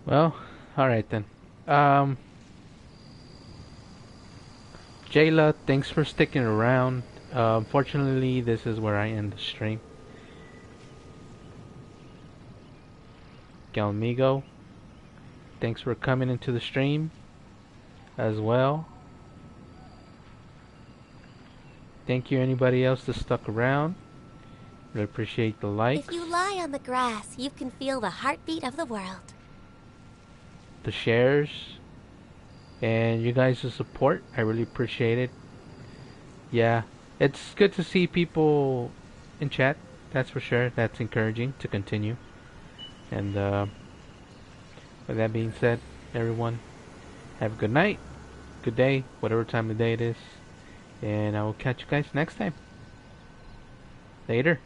Well, alright then. Jayla, thanks for sticking around. Unfortunately, this is where I end the stream. Galmigo, thanks for coming into the stream as well. Thank you anybody else that stuck around. Really appreciate the likes, If you lie on the grass, you can feel the heartbeat of the world. the shares, and you guys' support. I really appreciate it. Yeah, it's good to see people in chat. That's for sure. That's encouraging to continue. And with that being said, everyone, have a good night, good day, whatever time of day it is. And I will catch you guys next time. Later.